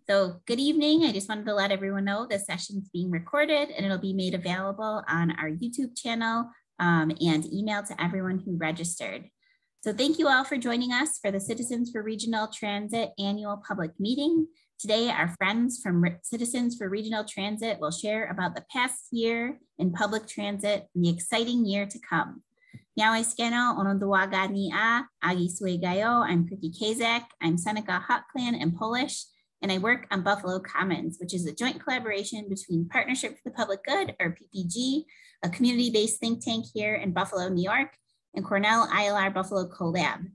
So good evening. I just wanted to let everyone know the session's being recorded and it'll be made available on our YouTube channel and emailed to everyone who registered. So thank you all for joining us for the Citizens for Regional Transit annual public meeting. Today, our friends from Citizens for Regional Transit will share about the past year in public transit and the exciting year to come. I'm Kriki Kazak, I'm Seneca Hot Clan and Polish, and I work on Buffalo Commons, which is a joint collaboration between Partnership for the Public Good, or PPG, a community-based think tank here in Buffalo, New York, and Cornell ILR Buffalo CoLab.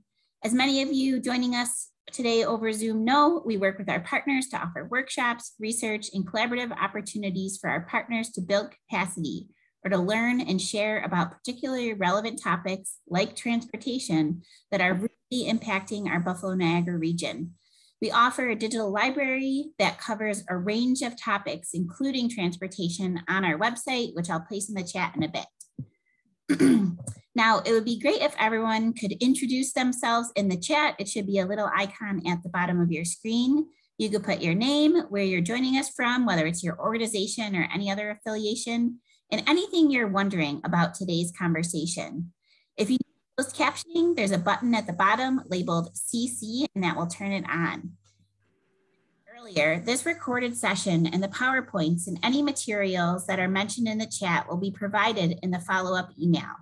As many of you joining us today over Zoom know, we work with our partners to offer workshops, research, and collaborative opportunities for our partners to build capacity or to learn and share about particularly relevant topics like transportation that are really impacting our Buffalo Niagara region. We offer a digital library that covers a range of topics, including transportation, on our website, which I'll place in the chat in a bit. Now, it would be great if everyone could introduce themselves in the chat. It should be a little icon at the bottom of your screen. You could put your name, where you're joining us from, whether it's your organization or any other affiliation, and anything you're wondering about today's conversation. If you need closed captioning, there's a button at the bottom labeled CC, and that will turn it on. Earlier, this recorded session and the PowerPoints and any materials that are mentioned in the chat will be provided in the follow-up email.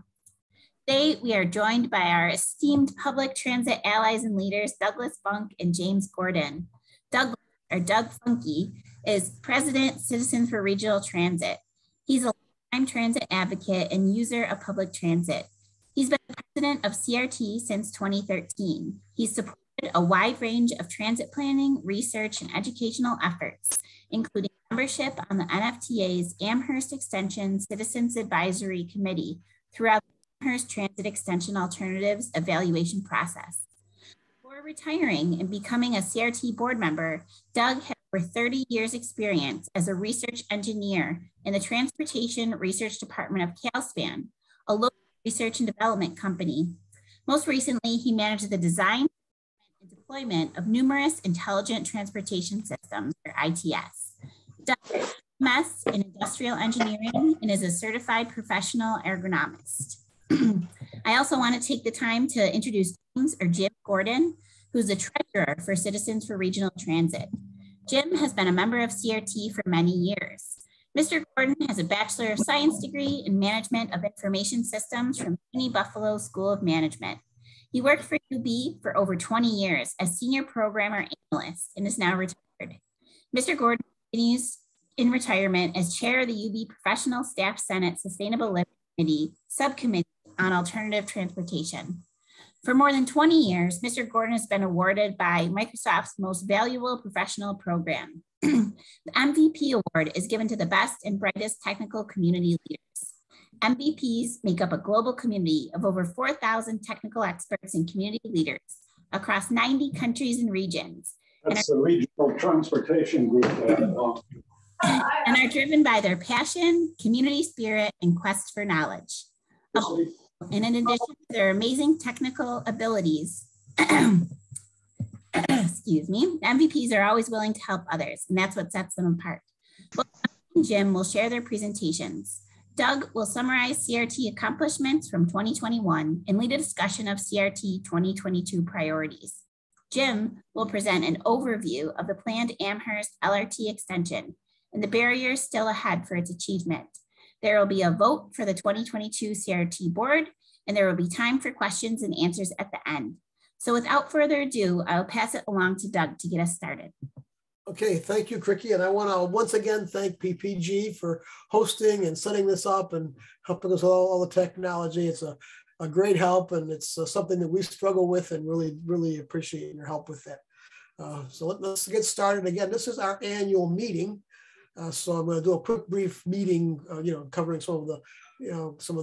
Today, we are joined by our esteemed public transit allies and leaders, Douglas Funke and James Gordon. Doug Funke is President, Citizens for Regional Transit. He's a lifetime transit advocate and user of public transit. He's been the president of CRT since 2013. He's supported a wide range of transit planning, research, and educational efforts, including membership on the NFTA's Amherst Extension Citizens Advisory Committee throughout the Amherst Transit Extension Alternatives evaluation process. Before retiring and becoming a CRT board member, Doug has over 30 years experience as a research engineer in the Transportation Research Department of Calspan, a local research and development company. Most recently, he managed the design and deployment of numerous intelligent transportation systems, or ITS. Doug has MS in industrial engineering and is a certified professional ergonomist. I also want to take the time to introduce James, or Jim Gordon, who's the treasurer for Citizens for Regional Transit. Jim has been a member of CRT for many years. Mr. Gordon has a Bachelor of Science degree in Management of Information Systems from SUNY Buffalo School of Management. He worked for UB for over 20 years as Senior Programmer Analyst and is now retired. Mr. Gordon continues in retirement as chair of the UB Professional Staff Senate Sustainable Living Committee Subcommittee on Alternative Transportation. For more than 20 years, Mr. Gordon has been awarded by Microsoft's Most Valuable Professional Program. The MVP award is given to the best and brightest technical community leaders. MVPs make up a global community of over 4,000 technical experts and community leaders across 90 countries and regions. That's the regional transportation group. And are driven by their passion, community spirit, and quest for knowledge. And in addition to their amazing technical abilities, excuse me, MVPs are always willing to help others, and that's what sets them apart. Both Doug and Jim will share their presentations. Doug will summarize CRT accomplishments from 2021 and lead a discussion of CRT 2022 priorities. Jim will present an overview of the planned Amherst LRT extension and the barriers still ahead for its achievement. There will be a vote for the 2022 CRT board, and there will be time for questions and answers at the end. So without further ado, I'll pass it along to Doug to get us started. Okay, thank you, Kriki. And I want to once again thank PPG for hosting and setting this up and helping us with all the technology. It's a great help, and it's something that we struggle with and really appreciate your help with that. So let's get started. Again, this is our annual meeting. So I'm going to do a quick, brief meeting, covering some of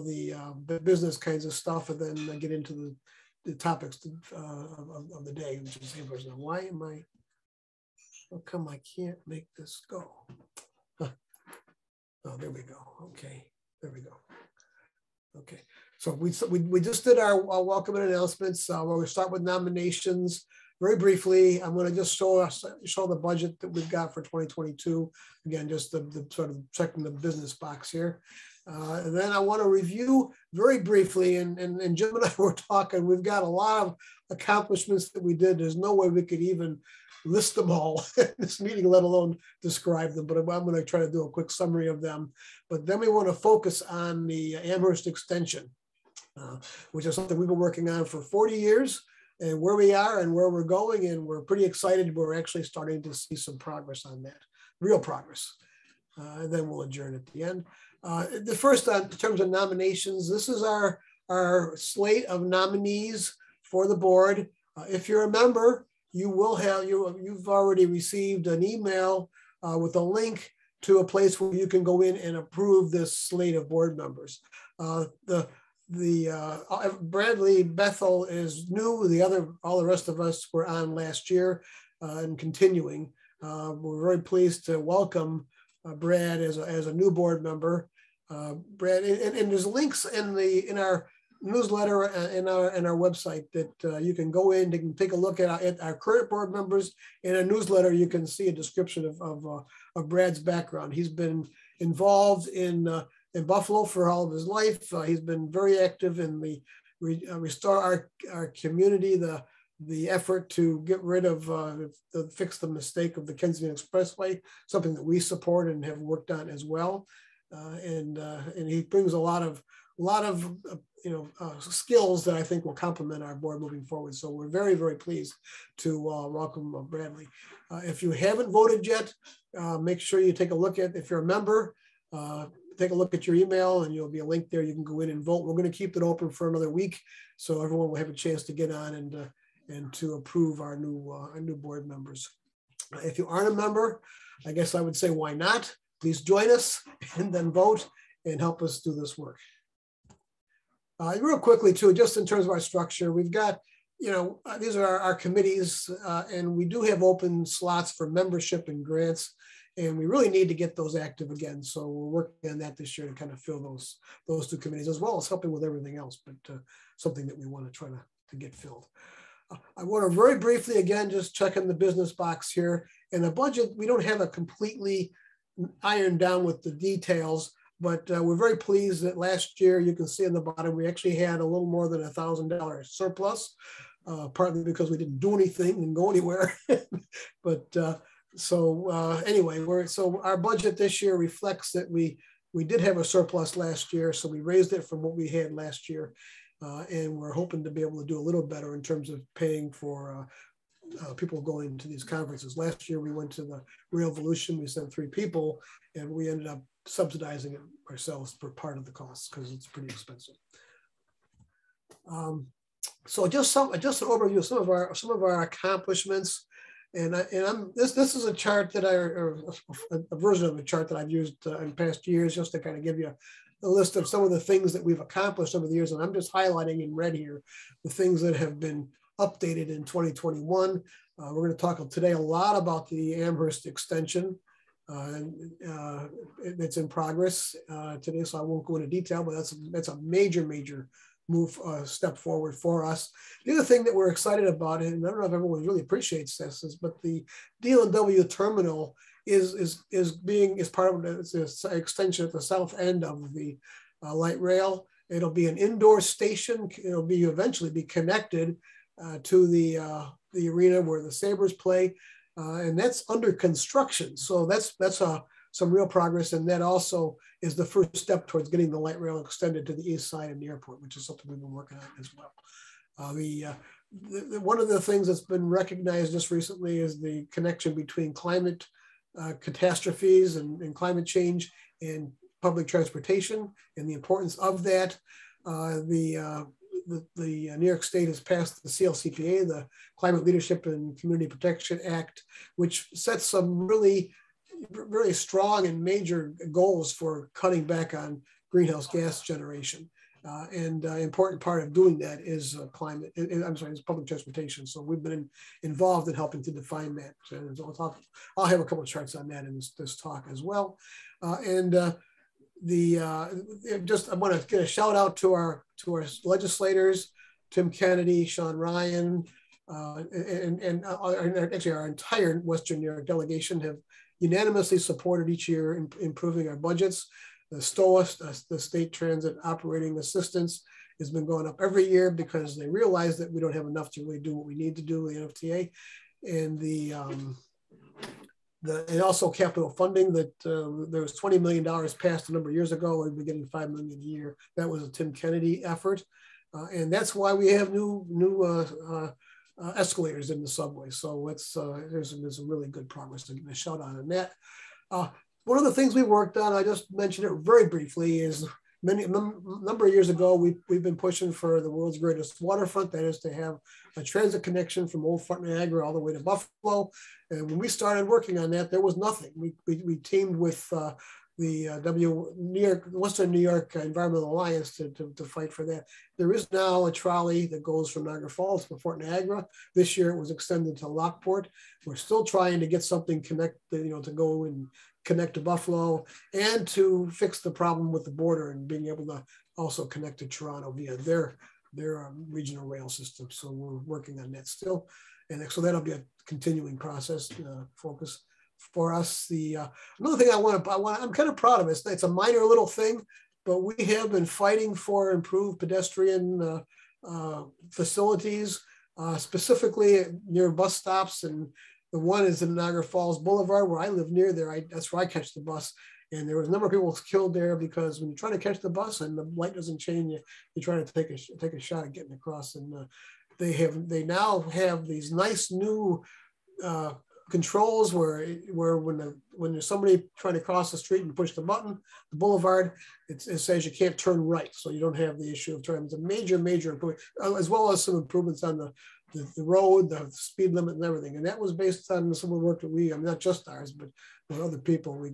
the business kinds of stuff, and then get into the topics of the day, which is why am I? How come I can't make this go? Huh. Oh, there we go. Okay, there we go. Okay, so we just did our welcome and announcements. Where we start with nominations. very briefly, I'm going to just show the budget that we've got for 2022. Again, just the sort of checking the business box here. And then I want to review very briefly, and Jim and I were talking, we've got a lot of accomplishments that we did. There's no way we could even list them all in this meeting, let alone describe them, but I'm going to try to do a quick summary of them. But then we want to focus on the Amherst Extension, which is something we've been working on for 40 years, and where we are and where we're going, and we're pretty excited. We're actually starting to see some progress on that, real progress. And then we'll adjourn at the end. The first, in terms of nominations, this is our slate of nominees for the board. If you're a member, you will have, you've already received an email with a link to a place where you can go in and approve this slate of board members. Bradley Bethel is new. All the rest of us were on last year and continuing. We're very pleased to welcome Brad as a new board member. Brad, and there's links in our newsletter and our website that you can go in and take a look at our current board members. In a newsletter, you can see a description of Brad's background. He's been involved in Buffalo for all of his life. He's been very active in the restore our community, the effort to get rid of fix the mistake of the Kensington Expressway, something that we support and have worked on as well. And he brings a lot of skills that I think will complement our board moving forward. So we're very, very pleased to welcome Bradley. If you haven't voted yet, make sure you take a look at, if you're a member, take a look at your email and you'll be a link there. You can go in and vote. We're going to keep it open for another week, so everyone will have a chance to get on and to approve our new board members. If you aren't a member, I guess I would say, why not? Please join us and then vote and help us do this work. Real quickly too, just in terms of our structure, we've got, these are our committees, and we do have open slots for membership and grants, and we really need to get those active again. So we're working on that this year to kind of fill those two committees, as well as helping with everything else, but something that we want to try to get filled. I want to very briefly, again, just check in the business box here. In the budget, we don't have a completely ironed down with the details, but we're very pleased that last year, you can see in the bottom, we actually had a little more than $1,000 surplus, partly because we didn't do anything and go anywhere. But anyway, so our budget this year reflects that we did have a surplus last year, so we raised it from what we had last year. And we're hoping to be able to do a little better in terms of paying for people going to these conferences. Last year, we went to the Revolution. We sent 3 people, and we ended up subsidizing it ourselves for part of the cost because it's pretty expensive. So just an overview of some of our accomplishments. And this is a chart that a version of a chart that I've used in past years, just to kind of give you a list of some of the things that we've accomplished over the years. And I'm just highlighting in red here the things that have been updated in 2021. We're going to talk today a lot about the Amherst Extension. It's in progress today, so I won't go into detail, but that's a major move, step forward for us. The other thing that we're excited about, and I don't know if everyone really appreciates this, but the Dlnw Terminal is part of the extension at the south end of the light rail. It'll be an indoor station. It'll eventually be connected to the arena where the Sabres play, and that's under construction. So that's some real progress, and that also is the first step towards getting the light rail extended to the east side of the airport, which is something we've been working on as well. One of the things that's been recognized just recently is the connection between climate catastrophes and climate change and public transportation, and the importance of that. The New York State has passed the CLCPA, the Climate Leadership and Community Protection Act, which sets some really strong and major goals for cutting back on greenhouse gas generation. And an important part of doing that is is public transportation. So we've been involved in helping to define that. And I'll have a couple of charts on that in this talk as well. I want to get a shout out to our legislators, Tim Kennedy, Sean Ryan, and actually our entire Western New York delegation have unanimously supported each year improving our budgets. The STOA, the State Transit Operating Assistance, has been going up every year because they realize that we don't have enough to really do what we need to do with the NFTA. And and also capital funding that there was $20 million passed a number of years ago, and we're getting $5 million a year. That was a Tim Kennedy effort. And that's why we have new escalators in the subway. So there's some really good progress to give a shout out on that. One of the things we worked on, I just mentioned it very briefly, is a number of years ago, we've been pushing for the world's greatest waterfront. That is to have a transit connection from Old Fort Niagara all the way to Buffalo. And when we started working on that, there was nothing. We teamed with the Western New York Environmental Alliance to fight for that. There is now a trolley that goes from Niagara Falls to Fort Niagara. This year it was extended to Lockport. We're still trying to get something connected, to go and connect to Buffalo and to fix the problem with the border and being able to also connect to Toronto via their regional rail system. So we're working on that still. And so that'll be a continuing process focus for us. Another thing I'm kind of proud of it. It's a minor little thing, but we have been fighting for improved pedestrian facilities, specifically near bus stops. And the one is in Niagara Falls Boulevard, where I live near there. That's where I catch the bus. And there was a number of people killed there because when you're trying to catch the bus and the light doesn't change, you're trying to take a shot at getting across. And they now have these nice new controls where when there's somebody trying to cross the street and push the button, the boulevard, it says you can't turn right, so you don't have the issue of turning. It's a major improvement, as well as some improvements on the road, the speed limit, and everything. And that was based on some of the work that not just ours, but with other people. We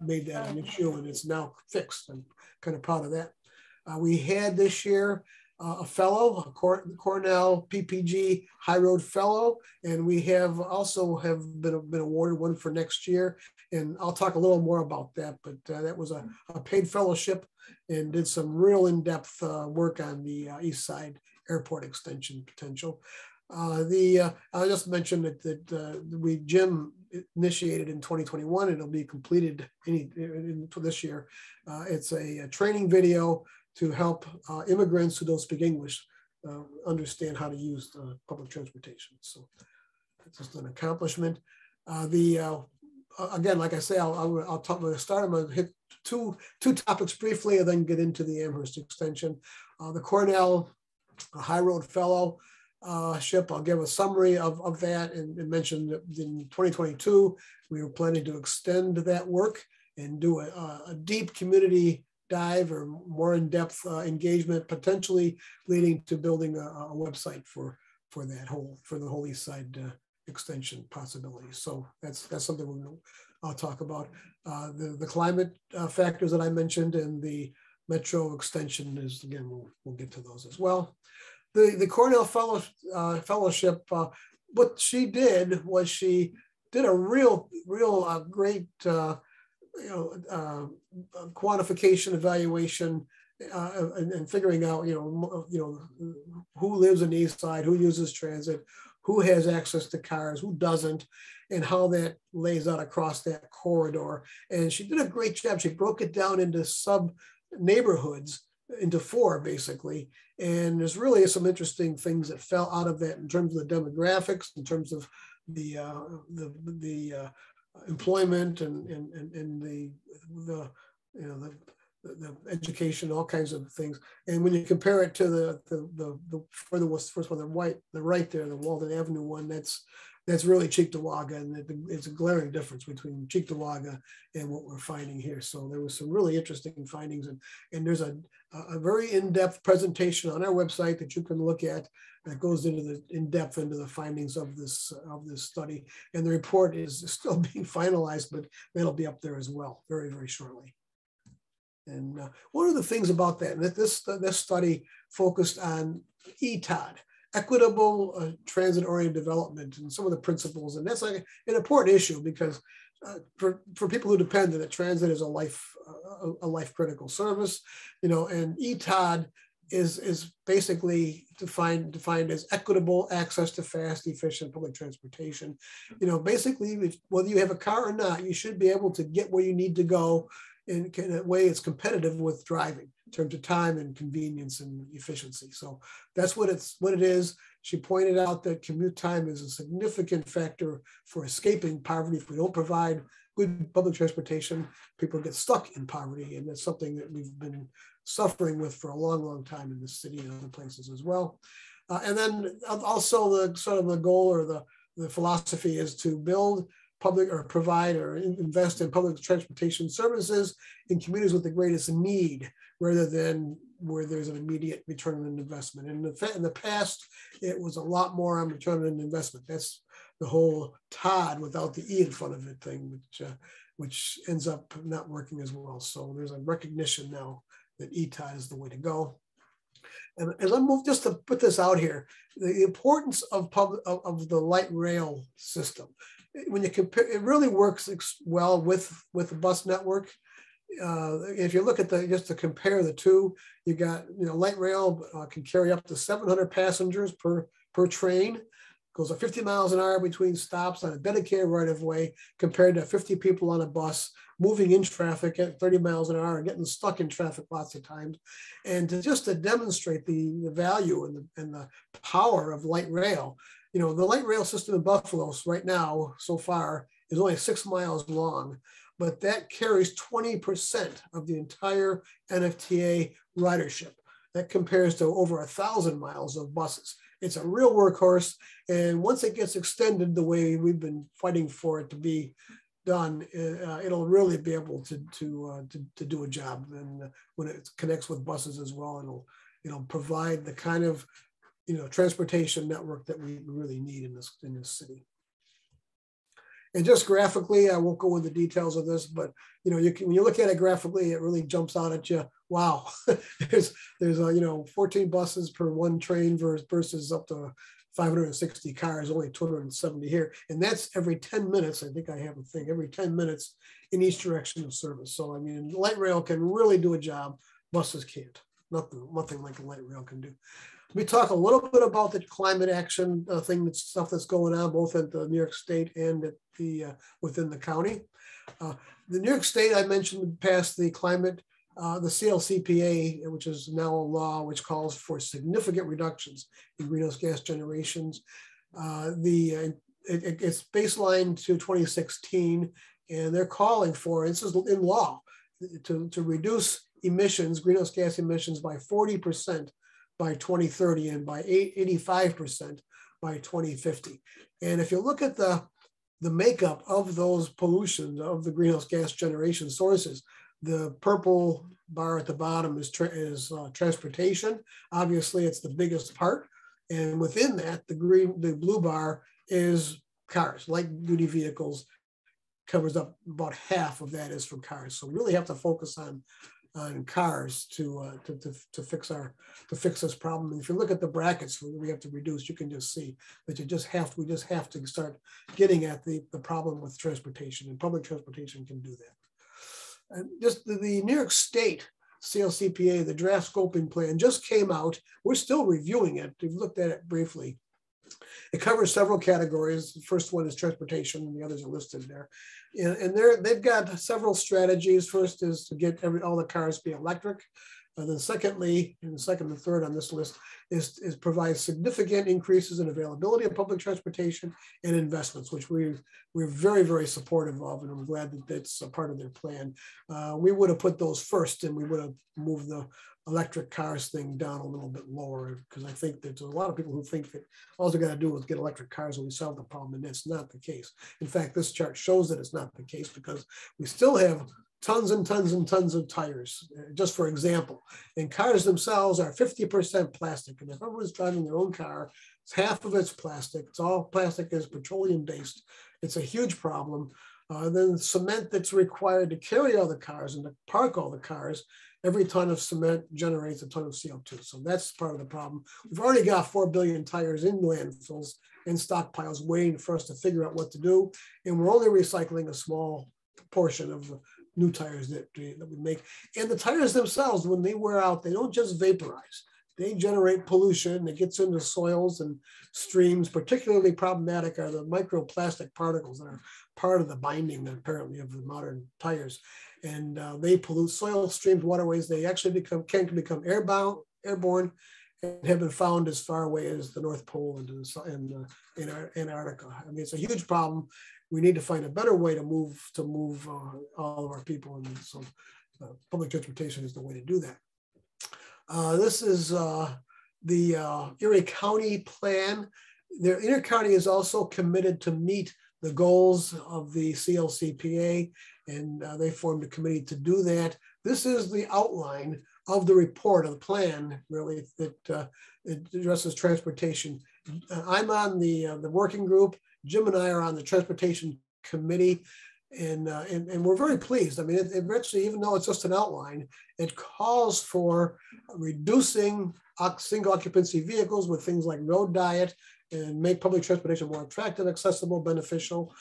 made that an issue, and it's now fixed. I'm kind of proud of that. We had this year a fellow, a Cornell PPG High Road Fellow, and we have also been awarded one for next year. And I'll talk a little more about that, but that was a paid fellowship and did some real in-depth work on the East Side Airport extension potential. I just mentioned that Jim initiated in 2021, and it'll be completed for this year. It's a training video to help immigrants who don't speak English understand how to use public transportation. So that's just an accomplishment. Again, like I say, I'll talk. I'm going to hit two topics briefly, and then get into the Amherst Extension. The Cornell High Road Fellowship. I'll give a summary of that and mention that in 2022 we were planning to extend that work and do a deep community dive or more in-depth engagement, potentially leading to building a website for the whole East Side extension possibility. So that's something I'll talk about. The climate factors that I mentioned and the metro extension is, again, we'll get to those as well. The Cornell Fellowship, what she did was she did a real great quantification, evaluation, and figuring out who lives in the East Side, who uses transit, who has access to cars, who doesn't, and how that lays out across that corridor. And she did a great job. She broke it down into sub neighborhoods, into 4 basically. And there's really some interesting things that fell out of that in terms of the demographics, in terms of the employment and the education, all kinds of things. And when you compare it to the first one, the right there, the Walden Avenue one, that's really Cheektowaga, and it's a glaring difference between Cheektowaga and what we're finding here. So there was some really interesting findings, and there's a very in-depth presentation on our website that you can look at that goes in-depth into the findings of this study. And the report is still being finalized, but that'll be up there as well very, very shortly. And one of the things about that, and this study focused on ETOD, equitable transit-oriented development, and some of the principles. And that's like an important issue because for people who depend on it, transit is a life critical service, and ETOD is basically defined as equitable access to fast, efficient public transportation. You know, basically, whether you have a car or not, you should be able to get where you need to go in a way it's competitive with driving in terms of time and convenience and efficiency. So that's what it is. She pointed out that commute time is a significant factor for escaping poverty. If we don't provide good public transportation, people get stuck in poverty, and that's something that we've been suffering with for a long, long time in this city and other places as well. And then also the sort of the goal or the philosophy is to build public or provide or invest in public transportation services in communities with the greatest need, rather than where there's an immediate return on investment. And in the past, it was a lot more on return on investment. That's the whole TOD without the E in front of it thing, which ends up not working as well. So there's a recognition now that ETOD is the way to go. And as I move, just to put this out here, the importance of the light rail system. When you compare, it really works well with the bus network. If you look at just to compare the two, you got, light rail can carry up to 700 passengers per train. Goes at 50 miles an hour between stops on a dedicated right of way, compared to 50 people on a bus moving in traffic at 30 miles an hour and getting stuck in traffic lots of times. And to demonstrate the value and the power of light rail, the light rail system in Buffalo right now, so far, is only 6 miles long, but that carries 20% of the entire NFTA ridership. That compares to over 1,000 miles of buses. It's a real workhorse, and once it gets extended the way we've been fighting for it to be done, it'll really be able to do a job. And when it connects with buses as well, it'll provide the kind of transportation network that we really need in this city. And just graphically, I won't go into details of this, but when you look at it graphically, it really jumps out at you. Wow, there's 14 buses per one train versus up to 560 cars, only 270 here, and that's every 10 minutes. I think I have a thing every 10 minutes in each direction of service. So I mean, light rail can really do a job. Buses can't. Nothing like the light rail can do. We talk a little bit about the climate action stuff that's going on both at the New York State and at within the county. The New York State, I mentioned, passed the climate, the CLCPA, which is now a law, which calls for significant reductions in greenhouse gas generations. It's baseline to 2016, and they're calling for, this is in law, to reduce greenhouse gas emissions by 40% by 2030 and by 85% by 2050. And if you look at the makeup of those pollutions, of the greenhouse gas generation sources, the purple bar at the bottom is transportation. Obviously, it's the biggest part. And within that, the blue bar is cars, light duty vehicles, covers up about half of that is from cars. So we really have to focus on cars to fix this problem. And if you look at the brackets we have to reduce, you can just see that we just have to start getting at the problem with transportation, and public transportation can do that. And just the New York State CLCPA, the draft scoping plan just came out. We're still reviewing it. We've looked at it briefly. It covers several categories. The first one is transportation, and the others are listed there. And they've got several strategies. First is to get all the cars be electric. And then secondly, and the second and third on this list is provide significant increases in availability of public transportation and investments, which we're very, very supportive of, and I'm glad that that's a part of their plan. We would have put those first, and we would have moved the electric cars thing down a little bit lower, because I think that there's a lot of people who think that all they got to do is get electric cars and we solve the problem, and that's not the case. In fact, this chart shows that it's not the case, because we still have tons and tons and tons of tires, just for example. And cars themselves are 50% plastic. And if everyone's driving their own car, half of it's plastic. It's all plastic is petroleum based. It's a huge problem. Then cement that's required to carry all the cars and to park all the cars, every ton of cement generates a ton of CO2. So that's part of the problem. We've already got 4 billion tires in landfills and stockpiles waiting for us to figure out what to do. And we're only recycling a small portion of the new tires that we make. And the tires themselves, when they wear out, they don't just vaporize. they generate pollution that gets into soils and streams. Particularly problematic are the microplastic particles that are part of the binding apparently of the modern tires. And they pollute soil, streams, waterways. They actually can become airborne, and have been found as far away as the North Pole and in Antarctica. I mean, it's a huge problem. We need to find a better way to move all of our people, and so public transportation is the way to do that. This is the Erie County plan. Erie County is also committed to meet the goals of the CLCPA, and they formed a committee to do that. This is the outline of the report, of the plan, really, that it addresses transportation. I'm on the working group. Jim and I are on the transportation committee, and we're very pleased. I mean, it actually, even though it's just an outline, it calls for reducing single occupancy vehicles with things like road diet, and make public transportation more attractive, accessible, beneficial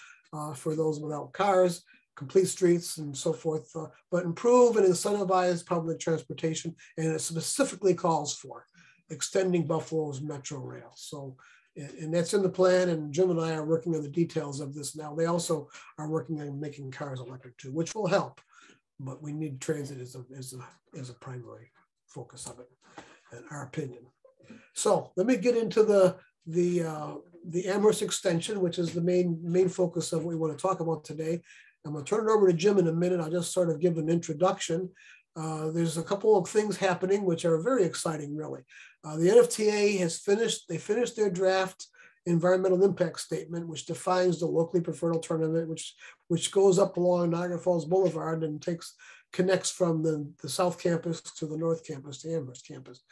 for those without cars, complete streets and so forth, but improve and incentivize public transportation. And it specifically calls for extending Buffalo's metro rail. So, and that's in the plan, and Jim and I are working on the details of this now. They also are working on making cars electric too, which will help, but we need transit as a primary focus of it, in our opinion. So let me get into the Amherst Extension, which is the main focus of what we want to talk about today. I'm going to turn it over to Jim in a minute. I'll just sort of give an introduction. There's a couple of things happening which are very exciting, really. The NFTA has finished their draft environmental impact statement, which defines the locally preferred alternative, which goes up along Niagara Falls Boulevard and connects from the South Campus to the North Campus, to Amherst Campus.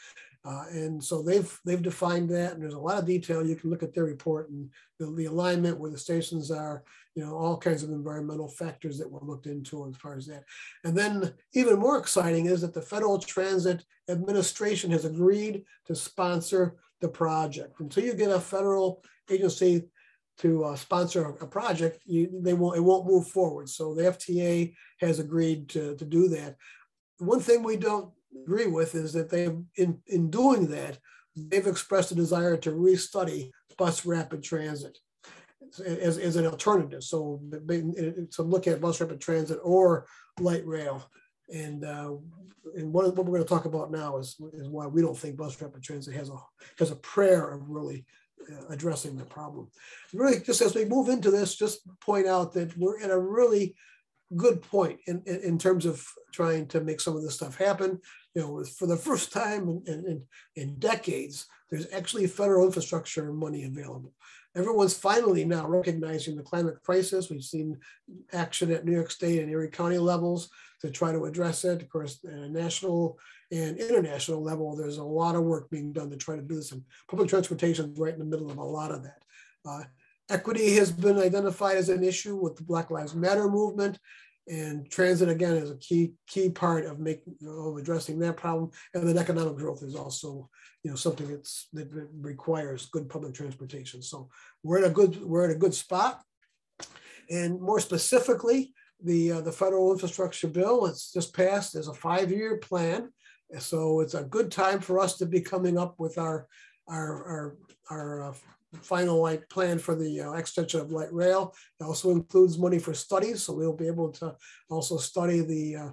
And so they've defined that, and there's a lot of detail. You can look at their report and the alignment, where the stations are, all kinds of environmental factors that were looked into as far as that. And then even more exciting is that the Federal Transit Administration has agreed to sponsor the project. Until you get a federal agency to sponsor a project, it won't move forward. So the FTA has agreed to do that. One thing we don't agree with is that in doing that, they've expressed a desire to restudy bus rapid transit as an alternative. So to look at bus rapid transit or light rail. And what we're going to talk about now is why we don't think bus rapid transit has a prayer of really addressing the problem. Really, just as we move into this, just point out that we're at a really good point in terms of trying to make some of this stuff happen. For the first time in decades, there's actually federal infrastructure money available. Everyone's finally now recognizing the climate crisis. We've seen action at New York State and Erie County levels to try to address it. Of course, at a national and international level, there's a lot of work being done to try to do this. And public transportation is right in the middle of a lot of that. Equity has been identified as an issue with the Black Lives Matter movement, and transit again is a key part of addressing that problem. And then economic growth is also something that requires good public transportation. So we're at a good spot. And more specifically, the federal infrastructure bill, it's just passed as a 5-year plan. So it's a good time for us to be coming up with our final plan for the extension of light rail. It also includes money for studies, so we'll be able to also study the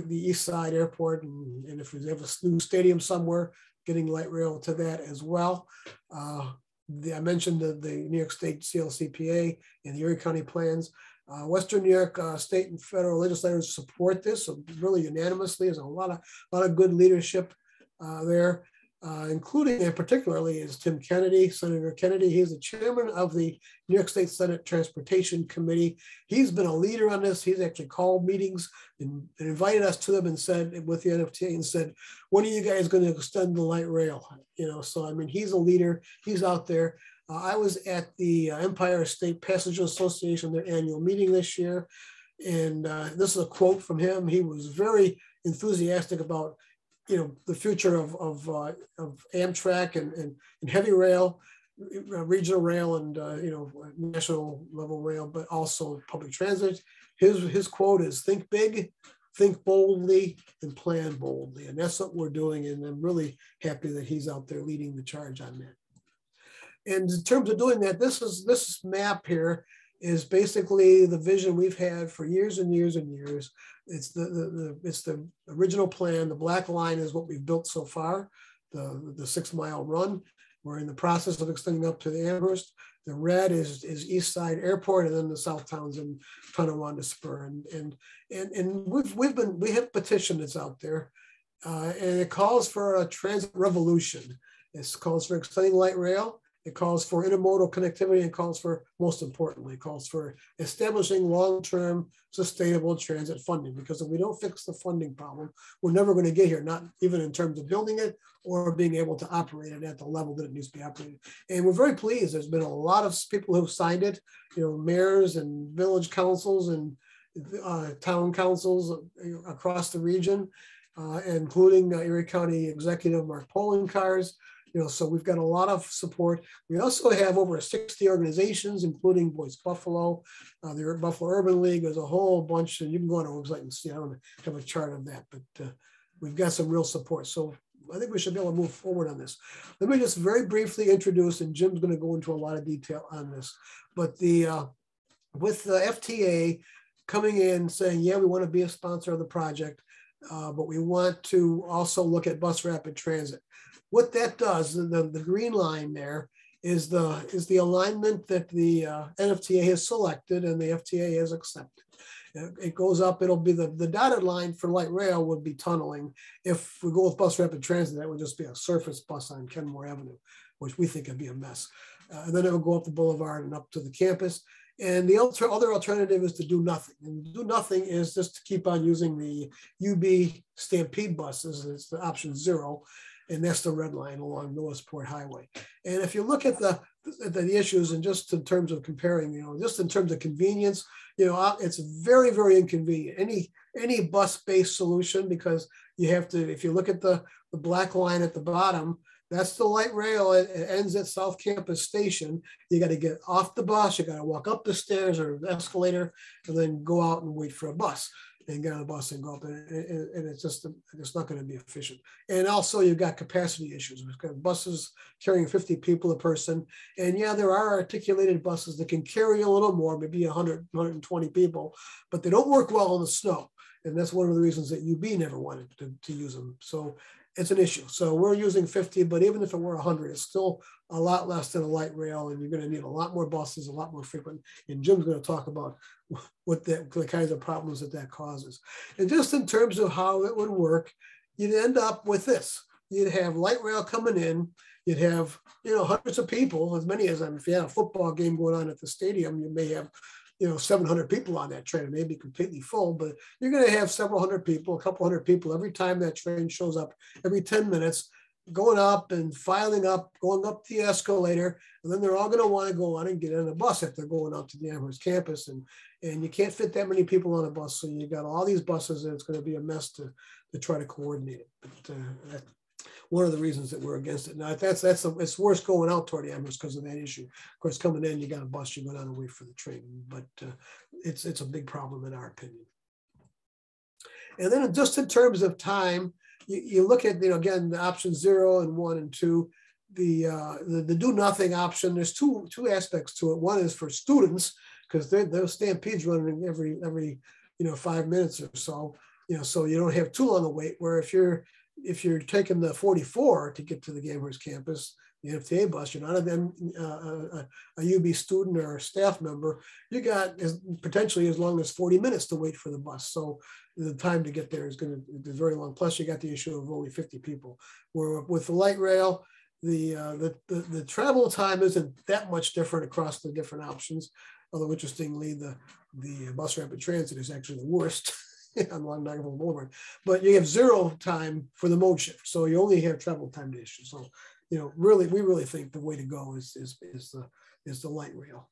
East Side Airport, and if we have a new stadium somewhere, getting light rail to that as well. I mentioned the New York State CLCPA and the Erie County plans. Western New York state and federal legislators support this, so really unanimously. There's a lot of good leadership there. Including and particularly is Tim Kennedy, Senator Kennedy. He's the chairman of the New York State Senate Transportation Committee. He's been a leader on this. He's actually called meetings and invited us to them and said, with the NFTA, and said, when are you guys going to extend the light rail? So I mean, he's a leader. He's out there. I was at the Empire State Passenger Association, their annual meeting this year. And this is a quote from him. He was very enthusiastic about the future of Amtrak and heavy rail, regional rail, and national level rail, but also public transit. His quote is, "Think big, think boldly and plan boldly. And that's what we're doing. And I'm really happy that he's out there leading the charge on that. And in terms of doing that, this map here is basically the vision we've had for years and years and years. It's the original plan. The black line is what we've built so far, the 6 mile run. We're in the process of extending up to the Amherst. The red is East Side Airport, and then the South Townsend Tonawanda Spur. And we have a petition that's out there, and it calls for a transit revolution. It calls for extending light rail. It calls for intermodal connectivity, and calls for, most importantly, calls for establishing long-term sustainable transit funding. Because if we don't fix the funding problem, we're never going to get here, not even in terms of building it or being able to operate it at the level that it needs to be operated. And we're very pleased. There's been a lot of people who've signed it, mayors and village councils and town councils across the region, including Erie County Executive Mark Poloncarz. So we've got a lot of support. We also have over 60 organizations, including Voice Buffalo, the Buffalo Urban League. There's a whole bunch, and you can go on our website and see. I don't have a chart of that, but we've got some real support. So I think we should be able to move forward on this. Let me just very briefly introduce, and Jim's going to go into a lot of detail on this. But with the FTA coming in saying, yeah, we want to be a sponsor of the project, but we want to also look at bus rapid transit. What that does, the green line there, is the alignment that the NFTA has selected and the FTA has accepted. It goes up, it'll be the dotted line for light rail would be tunneling. If we go with bus rapid transit, that would just be a surface bus on Kenmore Avenue, which we think would be a mess. And then it will go up the boulevard and up to the campus. And the other alternative is to do nothing. And do nothing is just to keep on using the UB Stampede buses. It's the option 0. And that's the red line along Norrisport Highway. And if you look at the issues, and just in terms of comparing, just in terms of convenience, it's very, very inconvenient. Any bus-based solution, because you have to, if you look at the black line at the bottom, that's the light rail. It ends at South Campus Station. You got to get off the bus. You got to walk up the stairs or the escalator, and then go out and wait for a bus and get on the bus and go up. And it's not going to be efficient. And also you've got capacity issues. We've got buses carrying 50 people a person. And yeah, there are articulated buses that can carry a little more, maybe 100, 120 people, but they don't work well in the snow. And that's one of the reasons that UB never wanted to use them. So it's an issue. So we're using 50, but even if it were 100, it's still a lot less than a light rail, and you're going to need a lot more buses, a lot more frequent. And Jim's going to talk about what the kinds of problems that causes. And just in terms of how it would work, you'd end up with this. You'd have light rail coming in. You'd have, hundreds of people, as many as them. If you had a football game going on at the stadium, you may have 700 people on that train. It may be completely full, but you're going to have several hundred people, a couple hundred people every time that train shows up, every 10 minutes, going up and filing up, going up the escalator, and then they're all going to want to go on and get on a bus if they're going out to the Amherst campus. And you can't fit that many people on a bus, so you got all these buses, and it's going to be a mess to try to coordinate it. But that's one of the reasons that we're against it. Now, it's worse going out toward the Amherst because of that issue. Of course, coming in, you got a bus, you go down and wait for the train. But it's a big problem in our opinion. And then just in terms of time, you look at, again, the option 0 and 1 and 2, the do nothing option. There's two aspects to it. One is for students, because those stampedes running every 5 minutes or so, so you don't have too long a wait. Where if you're taking the 44 to get to the Amherst campus, the FTA bus, you're not a UB student or a staff member, you got potentially as long as 40 minutes to wait for the bus. So the time to get there is going to be very long. Plus you got the issue of only 50 people. Where with the light rail, the travel time isn't that much different across the different options. Although interestingly, the bus rapid transit is actually the worst along Niagara Boulevard. But you have 0 time for the mode shift, so you only have travel time to issue. So we really think the way to go is the light rail.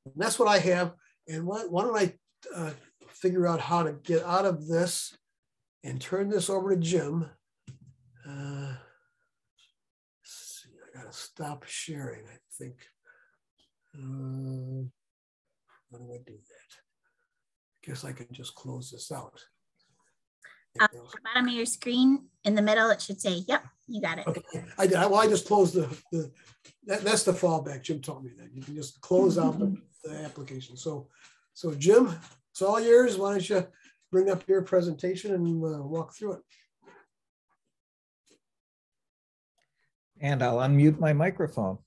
And that's what I have. And why don't I figure out how to get out of this and turn this over to Jim. See, I gotta stop sharing, I think. How do I do that? guess I can just close this out. At the bottom of your screen, in the middle, it should say, yep, you got it. Okay, I did. Well, I just closed that's the fallback. Jim taught me that. You can just close out the application. So Jim, it's all yours. Why don't you bring up your presentation and walk through it. And I'll unmute my microphone.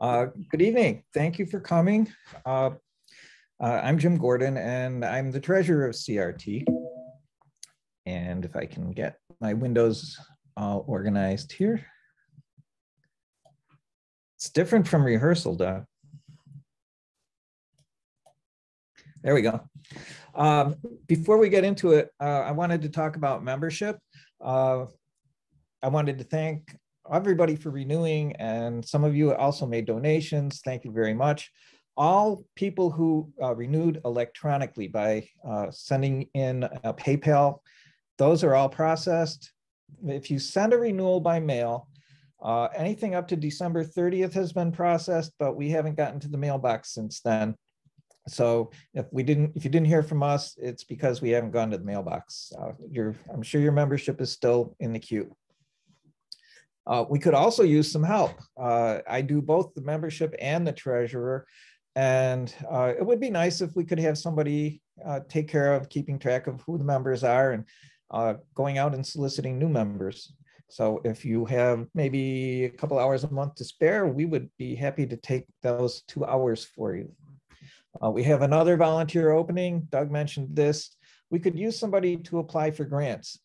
Good evening. Thank you for coming. I'm Jim Gordon, and I'm the treasurer of CRT. And if I can get my windows all organized here. It's different from rehearsal, Doug. There we go. Before we get into it, I wanted to talk about membership. I wanted to thank everybody for renewing, and some of you also made donations. Thank you very much. All people who renewed electronically by sending in a PayPal, those are all processed. If you send a renewal by mail, anything up to December 30th has been processed, but we haven't gotten to the mailbox since then. So if you didn't hear from us, it's because we haven't gone to the mailbox. I'm sure your membership is still in the queue. We could also use some help. I do both the membership and the treasurer, and it would be nice if we could have somebody take care of keeping track of who the members are and going out and soliciting new members. So if you have maybe a couple hours a month to spare, we would be happy to take those 2 hours for you. We have another volunteer opening. Doug mentioned this. We could use somebody to apply for grants.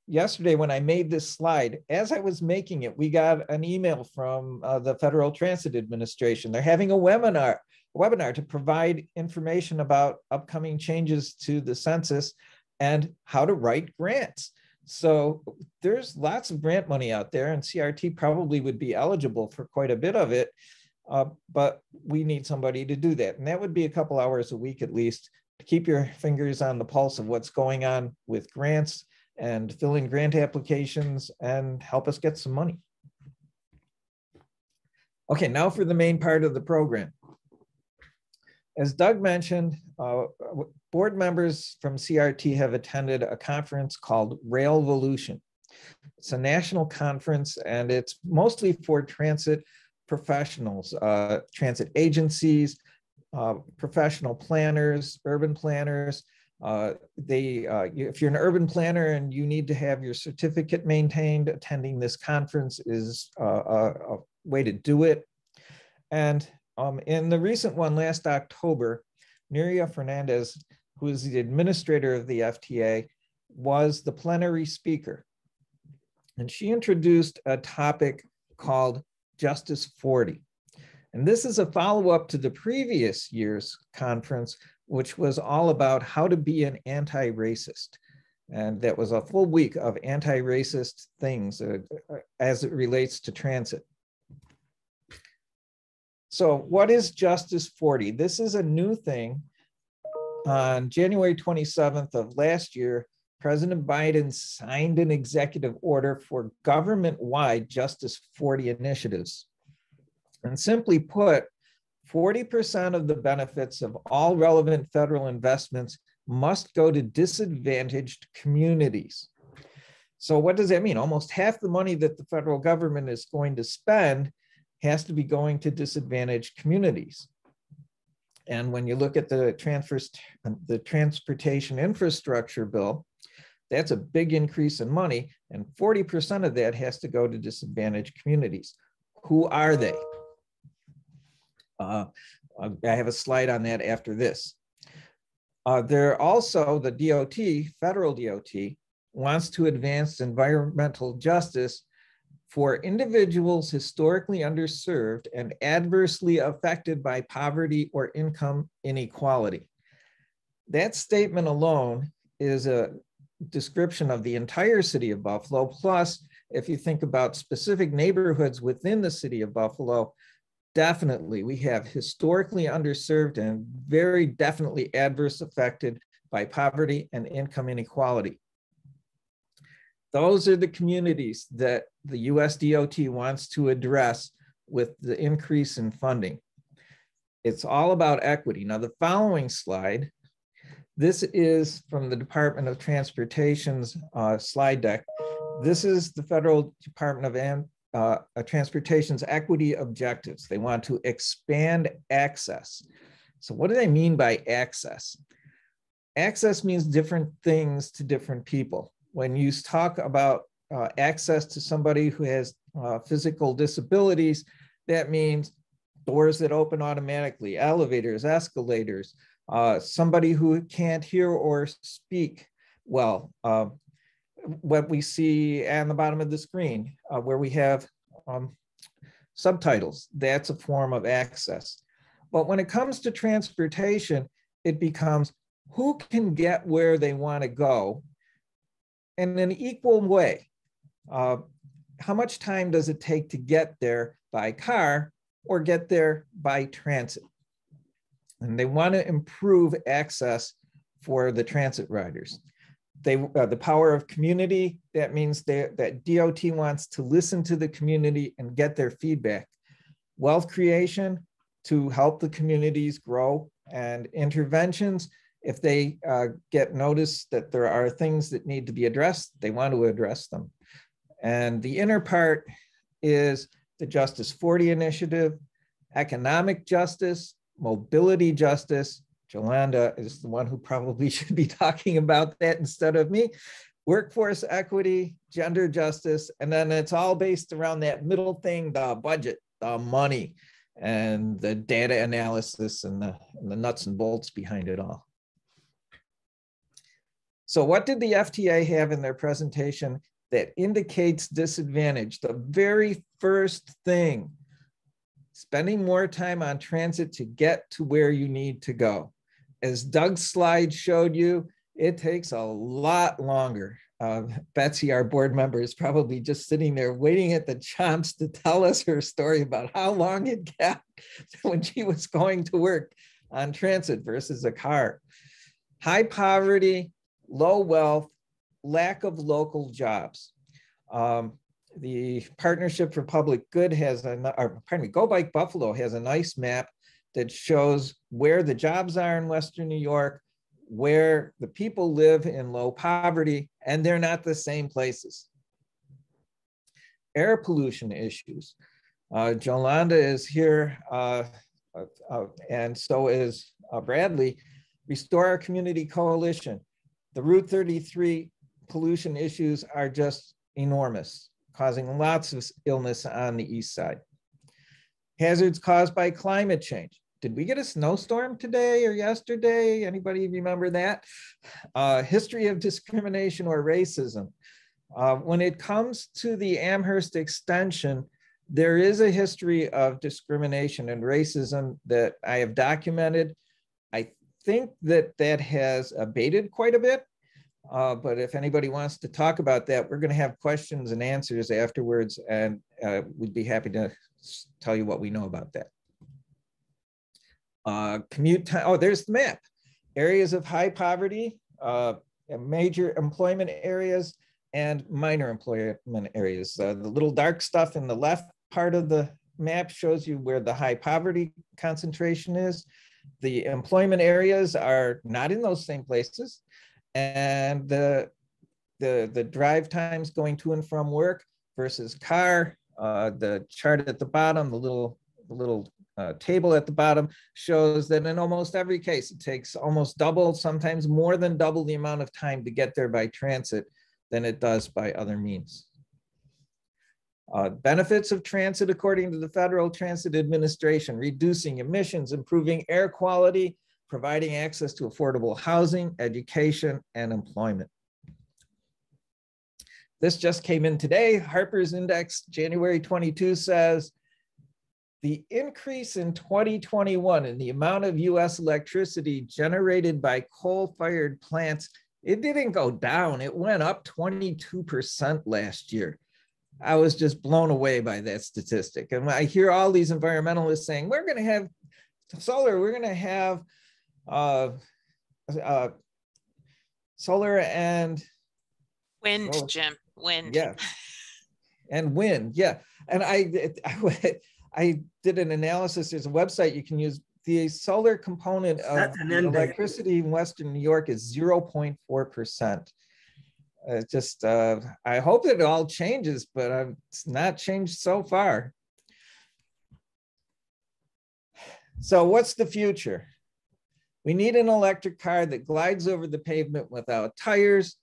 Yesterday, when I made this slide, as I was making it, we got an email from the Federal Transit Administration. They're having a webinar to provide information about upcoming changes to the census and how to write grants. So there's lots of grant money out there, and CRT probably would be eligible for quite a bit of it, but we need somebody to do that. And that would be a couple hours a week at least to keep your fingers on the pulse of what's going on with grants and fill in grant applications and help us get some money. Okay, now for the main part of the program. As Doug mentioned, board members from CRT have attended a conference called Railvolution. It's a national conference, and it's mostly for transit professionals, transit agencies, professional planners, urban planners. If you're an urban planner and you need to have your certificate maintained, attending this conference is a way to do it. And in the recent one last October, Nuria Fernandez, who is the administrator of the FTA, was the plenary speaker. And she introduced a topic called Justice 40. And this is a follow-up to the previous year's conference, which was all about how to be an anti-racist. And that was a full week of anti-racist things as it relates to transit. So what is Justice 40? This is a new thing. On January 27th of last year, President Biden signed an executive order for government-wide Justice 40 initiatives. And simply put, 40% of the benefits of all relevant federal investments must go to disadvantaged communities. So what does that mean? Almost half the money that the federal government is going to spend has to be going to disadvantaged communities. And when you look at the transportation infrastructure bill, that's a big increase in money, and 40% of that has to go to disadvantaged communities. Who are they? I have a slide on that after this. They're also, the DOT, federal DOT, wants to advance environmental justice for individuals historically underserved and adversely affected by poverty or income inequality. That statement alone is a description of the entire city of Buffalo. Plus, if you think about specific neighborhoods within the city of Buffalo, definitely we have historically underserved and very definitely adverse affected by poverty and income inequality. Those are the communities that the US DOT wants to address with the increase in funding. It's all about equity. Now, the following slide This is from the Department of Transportation's slide deck. This is the Federal Department of Transportation's equity objectives. They want to expand access. So what do they mean by access? Access means different things to different people. When you talk about access to somebody who has physical disabilities, that means doors that open automatically, elevators, escalators, somebody who can't hear or speak well. What we see on the bottom of the screen, where we have subtitles, that's a form of access. But when it comes to transportation, it becomes who can get where they want to go in an equal way. How much time does it take to get there by car or get there by transit? And they want to improve access for the transit riders. The power of community, that means that DOT wants to listen to the community and get their feedback. Wealth creation, to help the communities grow, and interventions, if they get notice that there are things that need to be addressed, they want to address them. And the inner part is the Justice 40 initiative, economic justice, mobility justice. Jolanda is the one who probably should be talking about that instead of me. Workforce equity, gender justice, and then it's all based around that middle thing, the budget, the money, and the data analysis and the nuts and bolts behind it all. So what did the FTA have in their presentation that indicates disadvantage? The very first thing, spending more time on transit to get to where you need to go. As Doug's slide showed you, it takes a lot longer. Betsy, our board member, is probably just sitting there waiting at the chomps to tell us her story about how long it got when she was going to work on transit versus a car. High poverty, low wealth, lack of local jobs. The Partnership for Public Good has, Go Bike Buffalo has a nice map that shows where the jobs are in Western New York, where the people live in low poverty, and they're not the same places. Air pollution issues. Jolanda is here, and so is Bradley. Restore Our Community Coalition. The Route 33 pollution issues are just enormous, causing lots of illness on the east side. Hazards caused by climate change. Did we get a snowstorm today or yesterday? Anybody remember that? History of discrimination or racism. When it comes to the Amherst Extension, there is a history of discrimination and racism that I have documented. I think that has abated quite a bit, but if anybody wants to talk about that, we're gonna have questions and answers afterwards, and we'd be happy to tell you what we know about that. Commute time, oh, there's the map. Areas of high poverty, major employment areas, and minor employment areas. The little dark stuff in the left part of the map shows you where the high poverty concentration is. The employment areas are not in those same places. And the drive times going to and from work versus car, the chart at the bottom, the little table at the bottom shows that in almost every case, it takes almost double, sometimes more than double the amount of time to get there by transit than it does by other means. Benefits of transit, according to the Federal Transit Administration: reducing emissions, improving air quality, providing access to affordable housing, education, and employment. This just came in today. Harper's Index, January 22, says, the increase in 2021 in the amount of US electricity generated by coal-fired plants, it didn't go down. It went up 22% last year. I was just blown away by that statistic. And I hear all these environmentalists saying, we're gonna have solar, we're gonna have solar and wind, Jim, wind. Yeah, and wind, yeah. And I did an analysis. There's a website you can use the solar component of That's an end date. electricity in Western New York is 0.4%. Just, I hope that it all changes, but it's not changed so far. So what's the future? We need an electric car that glides over the pavement without tires,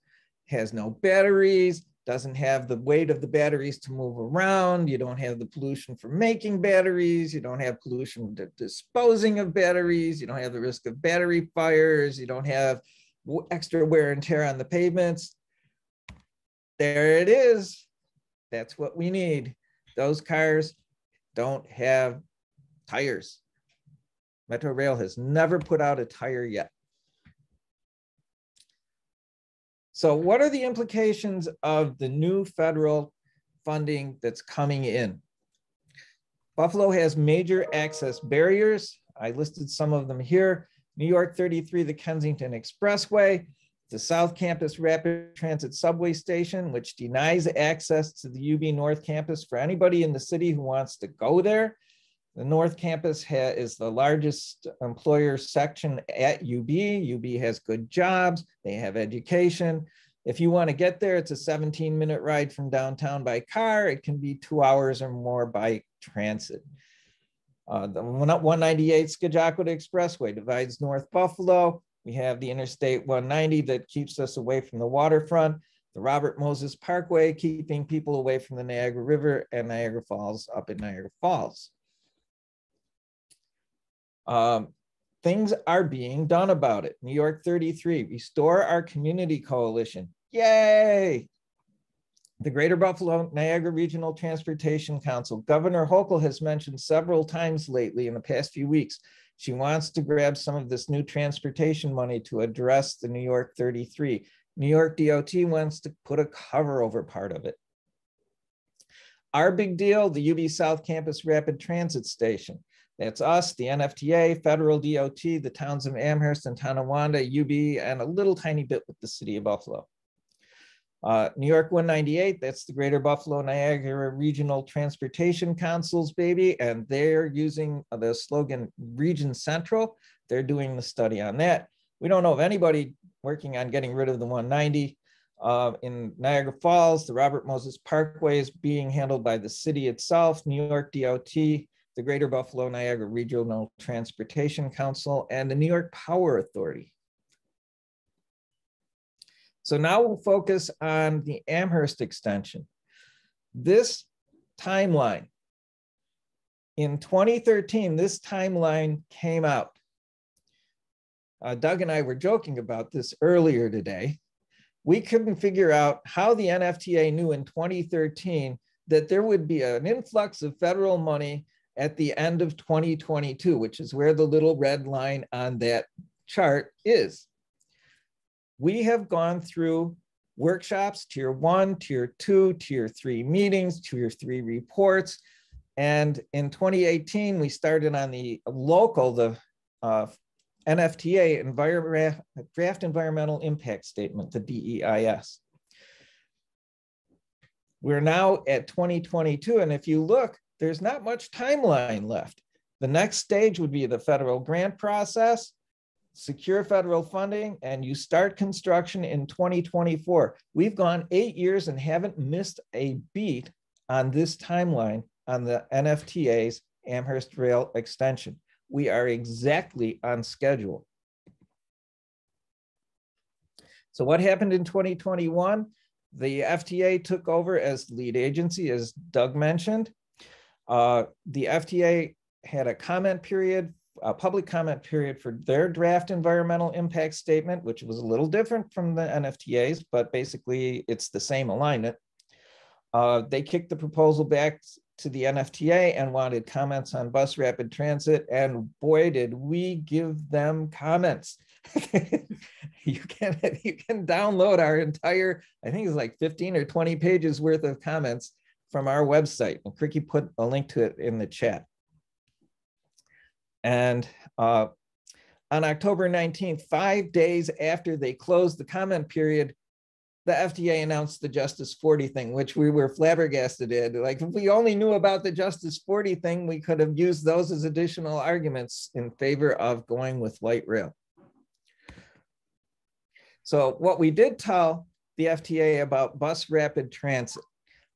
has no batteries, doesn't have the weight of the batteries to move around. You don't have the pollution from making batteries. You don't have pollution disposing of batteries. You don't have the risk of battery fires. You don't have extra wear and tear on the pavements. There it is. That's what we need. Those cars don't have tires. Metro Rail has never put out a tire yet. So what are the implications of the new federal funding that's coming in? Buffalo has major access barriers. I listed some of them here. New York 33, the Kensington Expressway, the South Campus Rapid Transit Subway Station, which denies access to the UB North Campus for anybody in the city who wants to go there. The North Campus is the largest employer section at UB. UB has good jobs, they have education. If you want to get there, it's a 17-minute ride from downtown by car. It can be 2 hours or more by transit. The 198 Skagit Expressway divides North Buffalo. We have the Interstate 190 that keeps us away from the waterfront. The Robert Moses Parkway, keeping people away from the Niagara River, and Niagara Falls up in Niagara Falls. Things are being done about it. New York 33, Restore Our Community Coalition. Yay! The Greater Buffalo Niagara Regional Transportation Council. Governor Hochul has mentioned several times lately in the past few weeks, she wants to grab some of this new transportation money to address the New York 33. New York DOT wants to put a cover over part of it. Our big deal, the UB South Campus Rapid Transit Station. That's us, the NFTA, Federal DOT, the towns of Amherst and Tonawanda, UB, and a little tiny bit with the city of Buffalo. New York 198, that's the Greater Buffalo Niagara Regional Transportation Council's baby, and they're using the slogan Region Central. They're doing the study on that. We don't know of anybody working on getting rid of the 190. In Niagara Falls, the Robert Moses Parkway is being handled by the city itself, New York DOT, the Greater Buffalo Niagara Regional Transportation Council, and the New York Power Authority. So now we'll focus on the Amherst Extension. This timeline, in 2013, this timeline came out. Doug and I were joking about this earlier today. We couldn't figure out how the NFTA knew in 2013 that there would be an influx of federal money at the end of 2022, which is where the little red line on that chart is. We have gone through workshops, tier 1, tier 2, tier 3 meetings, tier 3 reports. And in 2018, we started on the local, the NFTA, Draft Environmental Impact Statement, the DEIS. We're now at 2022, and if you look, there's not much timeline left. The next stage would be the federal grant process, secure federal funding, and you start construction in 2024. We've gone 8 years and haven't missed a beat on this timeline on the NFTA's Amherst Rail Extension. We are exactly on schedule. So what happened in 2021? The FTA took over as lead agency, as Doug mentioned. The FTA had a comment period, a public comment period for their draft environmental impact statement, which was a little different from the NFTA's, but basically it's the same alignment. They kicked the proposal back to the NFTA and wanted comments on bus rapid transit, and boy, did we give them comments. You can download our entire, I think it's like 15 or 20 pages worth of comments from our website. And Cricky put a link to it in the chat. And on October 19th, 5 days after they closed the comment period, the FTA announced the Justice 40 thing, which we were flabbergasted at. Like, if we only knew about the Justice 40 thing, we could have used those as additional arguments in favor of going with light rail. So what we did tell the FTA about bus rapid transit,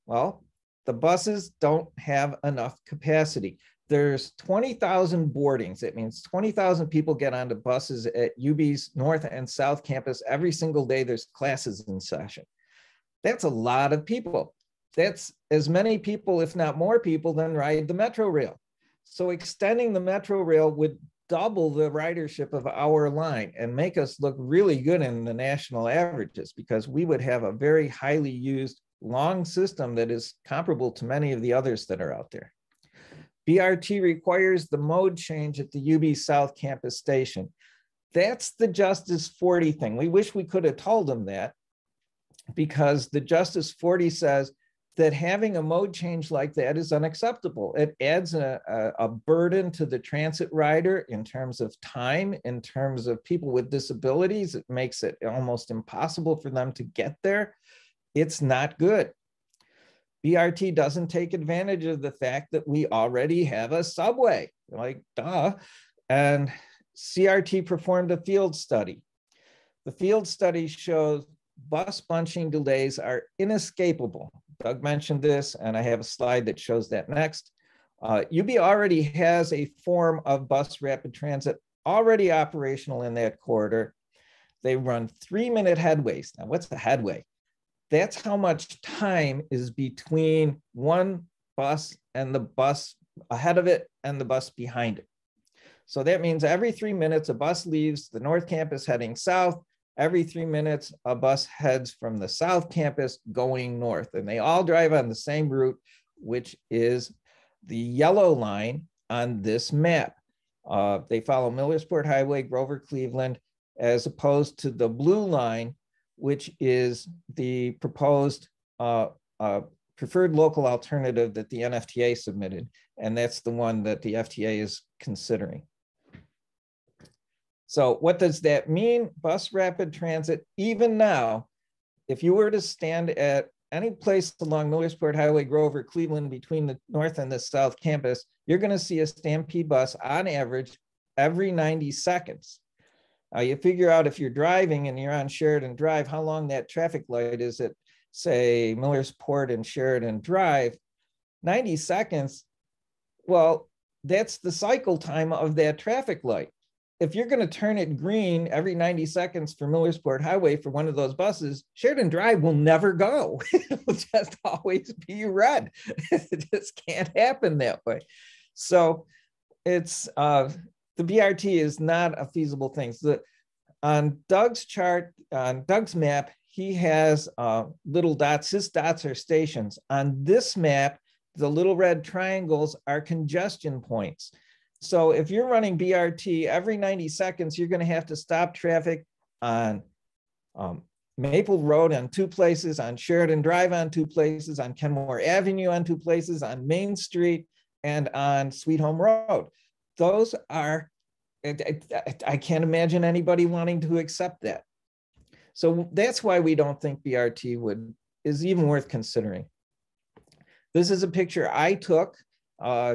well, the buses don't have enough capacity. There's 20,000 boardings. That means 20,000 people get onto buses at UB's North and South campus every single day there's classes in session. That's a lot of people. That's as many people, if not more people, than ride the Metro Rail. So extending the Metro Rail would double the ridership of our line and make us look really good in the national averages, because we would have a very highly used long system that is comparable to many of the others that are out there. BRT requires the mode change at the UB South Campus station. That's the Justice 40 thing. We wish we could have told them that, because the Justice 40 says that having a mode change like that is unacceptable. It adds a burden to the transit rider in terms of time, in terms of people with disabilities. It makes it almost impossible for them to get there. It's not good. BRT doesn't take advantage of the fact that we already have a subway, like duh. And CRT performed a field study. The field study shows bus bunching delays are inescapable. Doug mentioned this, and I have a slide that shows that next. UB already has a form of bus rapid transit already operational in that corridor. They run 3-minute headways. Now, what's a headway? That's how much time is between one bus and the bus ahead of it and the bus behind it. So that means every 3 minutes, a bus leaves the North Campus heading south. Every 3 minutes, a bus heads from the South Campus going north, and they all drive on the same route, which is the yellow line on this map. They follow Millersport Highway, Grover, Cleveland, as opposed to the blue line, which is the proposed preferred local alternative that the NFTA submitted. And that's the one that the FTA is considering. So what does that mean? Bus rapid transit, even now, if you were to stand at any place along Millersport Highway, Grover, Cleveland, between the North and the South Campus, you're gonna see a Stampede bus on average every 90 seconds. You figure out if you're driving and you're on Sheridan Drive, how long that traffic light is at, say, Millersport and Sheridan Drive. 90 seconds, well, that's the cycle time of that traffic light. If you're going to turn it green every 90 seconds for Millersport Highway for one of those buses, Sheridan Drive will never go. It will just always be red. It just can't happen that way. So it's the BRT is not a feasible thing. So on Doug's chart, on Doug's map, he has little dots. His dots are stations. On this map, the little red triangles are congestion points. So if you're running BRT every 90 seconds, you're going to have to stop traffic on Maple Road on 2 places, on Sheridan Drive on 2 places, on Kenmore Avenue on 2 places, on Main Street, and on Sweet Home Road. Those are, I can't imagine anybody wanting to accept that. So that's why we don't think BRT is even worth considering. This is a picture I took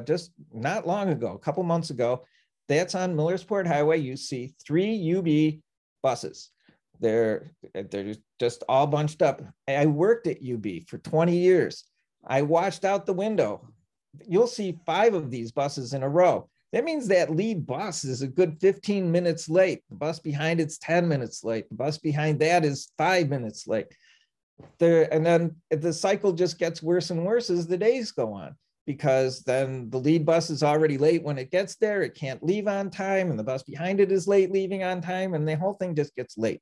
just not long ago, a couple months ago. That's on Millersport Highway. You see 3 UB buses. They're just all bunched up. I worked at UB for 20 years. I watched out the window. You'll see 5 of these buses in a row. That means that lead bus is a good 15 minutes late. The bus behind it's 10 minutes late. The bus behind that is 5 minutes late. And then the cycle just gets worse and worse as the days go on, because then the lead bus is already late when it gets there. It can't leave on time, and the bus behind it is late leaving on time, and the whole thing just gets late.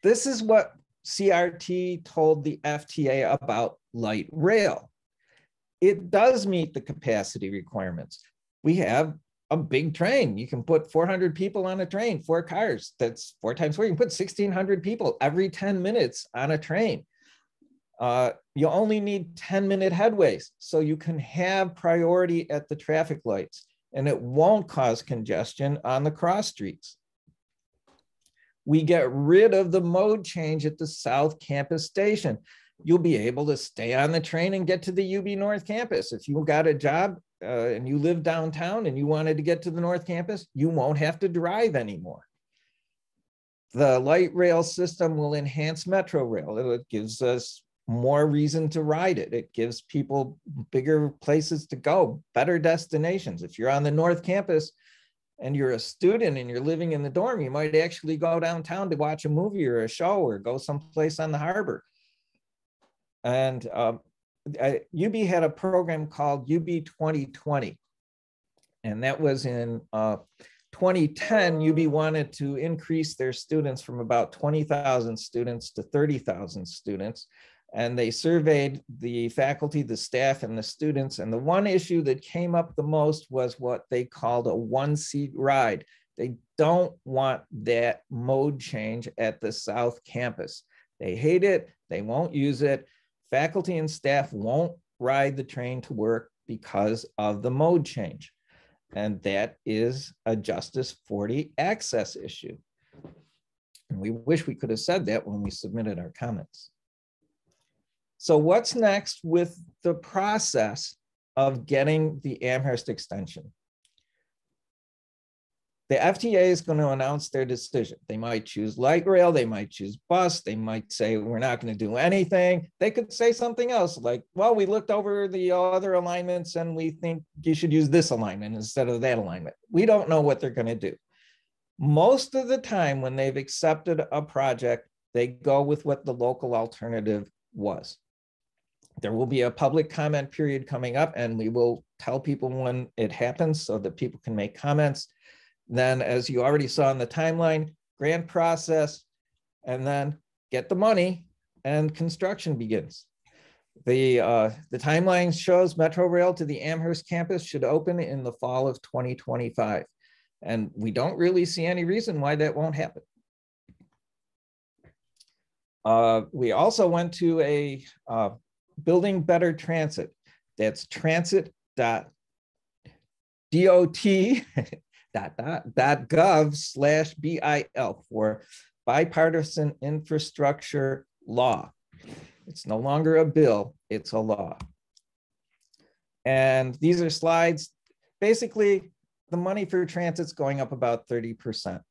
This is what CRT told the FTA about light rail. It does meet the capacity requirements. We have a big train. You can put 400 people on a train, 4 cars. That's 4 times 4. You can put 1,600 people every 10 minutes on a train. You only need 10-minute headways, so you can have priority at the traffic lights, and it won't cause congestion on the cross streets. We get rid of the mode change at the South Campus station. You'll be able to stay on the train and get to the UB North Campus. If you got a job and you live downtown and you wanted to get to the North Campus, you won't have to drive anymore. The light rail system will enhance Metro Rail. It gives us more reason to ride it. It gives people bigger places to go, better destinations. If you're on the North Campus and you're a student and you're living in the dorm, you might actually go downtown to watch a movie or a show or go someplace on the harbor. And UB had a program called UB 2020. And that was in 2010, UB wanted to increase their students from about 20,000 students to 30,000 students. And they surveyed the faculty, the staff, and the students. And the one issue that came up the most was what they called a one-seat ride. They don't want that mode change at the South Campus. They hate it. They won't use it. Faculty and staff won't ride the train to work because of the mode change. And that is a Justice 40 access issue. And we wish we could have said that when we submitted our comments. So what's next with the process of getting the Amherst extension? The FTA is going to announce their decision. They might choose light rail, they might choose bus, they might say, we're not going to do anything. They could say something else like, well, we looked over the other alignments and we think you should use this alignment instead of that alignment. We don't know what they're going to do. Most of the time when they've accepted a project, they go with what the local alternative was. There will be a public comment period coming up and we will tell people when it happens so that people can make comments. Then, as you already saw in the timeline, grant process, and then get the money and construction begins. The timeline shows Metro Rail to the Amherst campus should open in the fall of 2025. And we don't really see any reason why that won't happen. We also went to a Building Better Transit. That's transit.gov/BIL for Bipartisan Infrastructure Law. It's no longer a bill, it's a law. And these are slides. Basically, the money for transit's going up about 30%.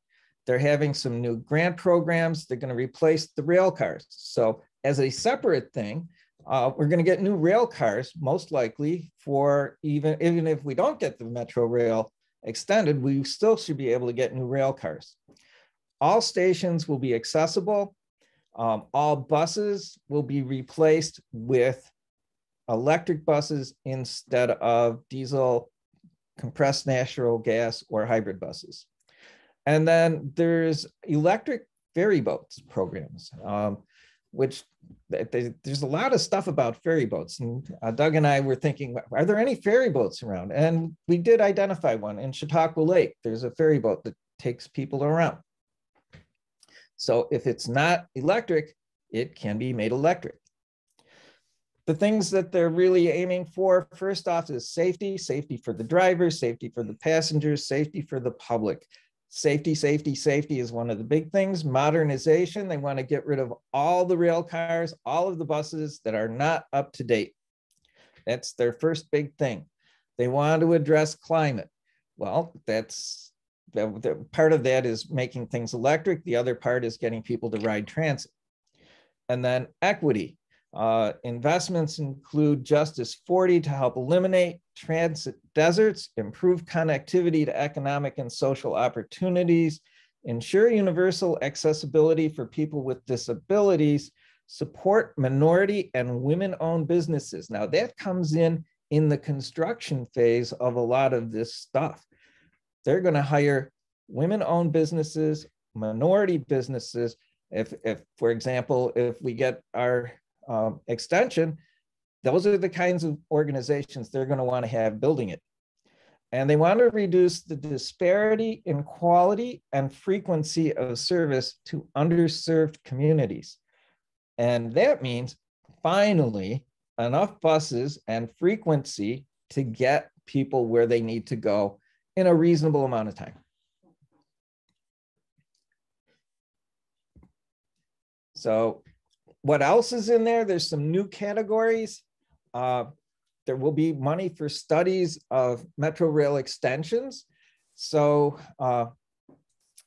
They're having some new grant programs. They're going to replace the rail cars. So as a separate thing, we're going to get new rail cars, most likely, for even if we don't get the Metro Rail extended, we still should be able to get new rail cars. All stations will be accessible. All buses will be replaced with electric buses instead of diesel, compressed natural gas, or hybrid buses. And then there's electric ferry boats programs, which there's a lot of stuff about ferry boats. And Doug and I were thinking, are there any ferry boats around? And we did identify one in Chautauqua Lake. There's a ferry boat that takes people around. So if it's not electric, it can be made electric. The things that they're really aiming for, first off, is safety, safety for the drivers, safety for the passengers, safety for the public. Safety, safety, safety is one of the big things. Modernization, they want to get rid of all the rail cars, all of the buses that are not up to date. That's their first big thing. They want to address climate. Well, part of that is making things electric. The other part is getting people to ride transit. And then equity. Investments include Justice 40 to help eliminate transit deserts, improve connectivity to economic and social opportunities, ensure universal accessibility for people with disabilities, support minority and women-owned businesses. Now that comes in the construction phase of a lot of this stuff. They're going to hire women-owned businesses, minority businesses. If, for example, if we get our extension, those are the kinds of organizations they're going to want to have building it. And they want to reduce the disparity in quality and frequency of service to underserved communities. And that means finally enough buses and frequency to get people where they need to go in a reasonable amount of time. So what else is in there? There's some new categories. There will be money for studies of Metro Rail extensions. So a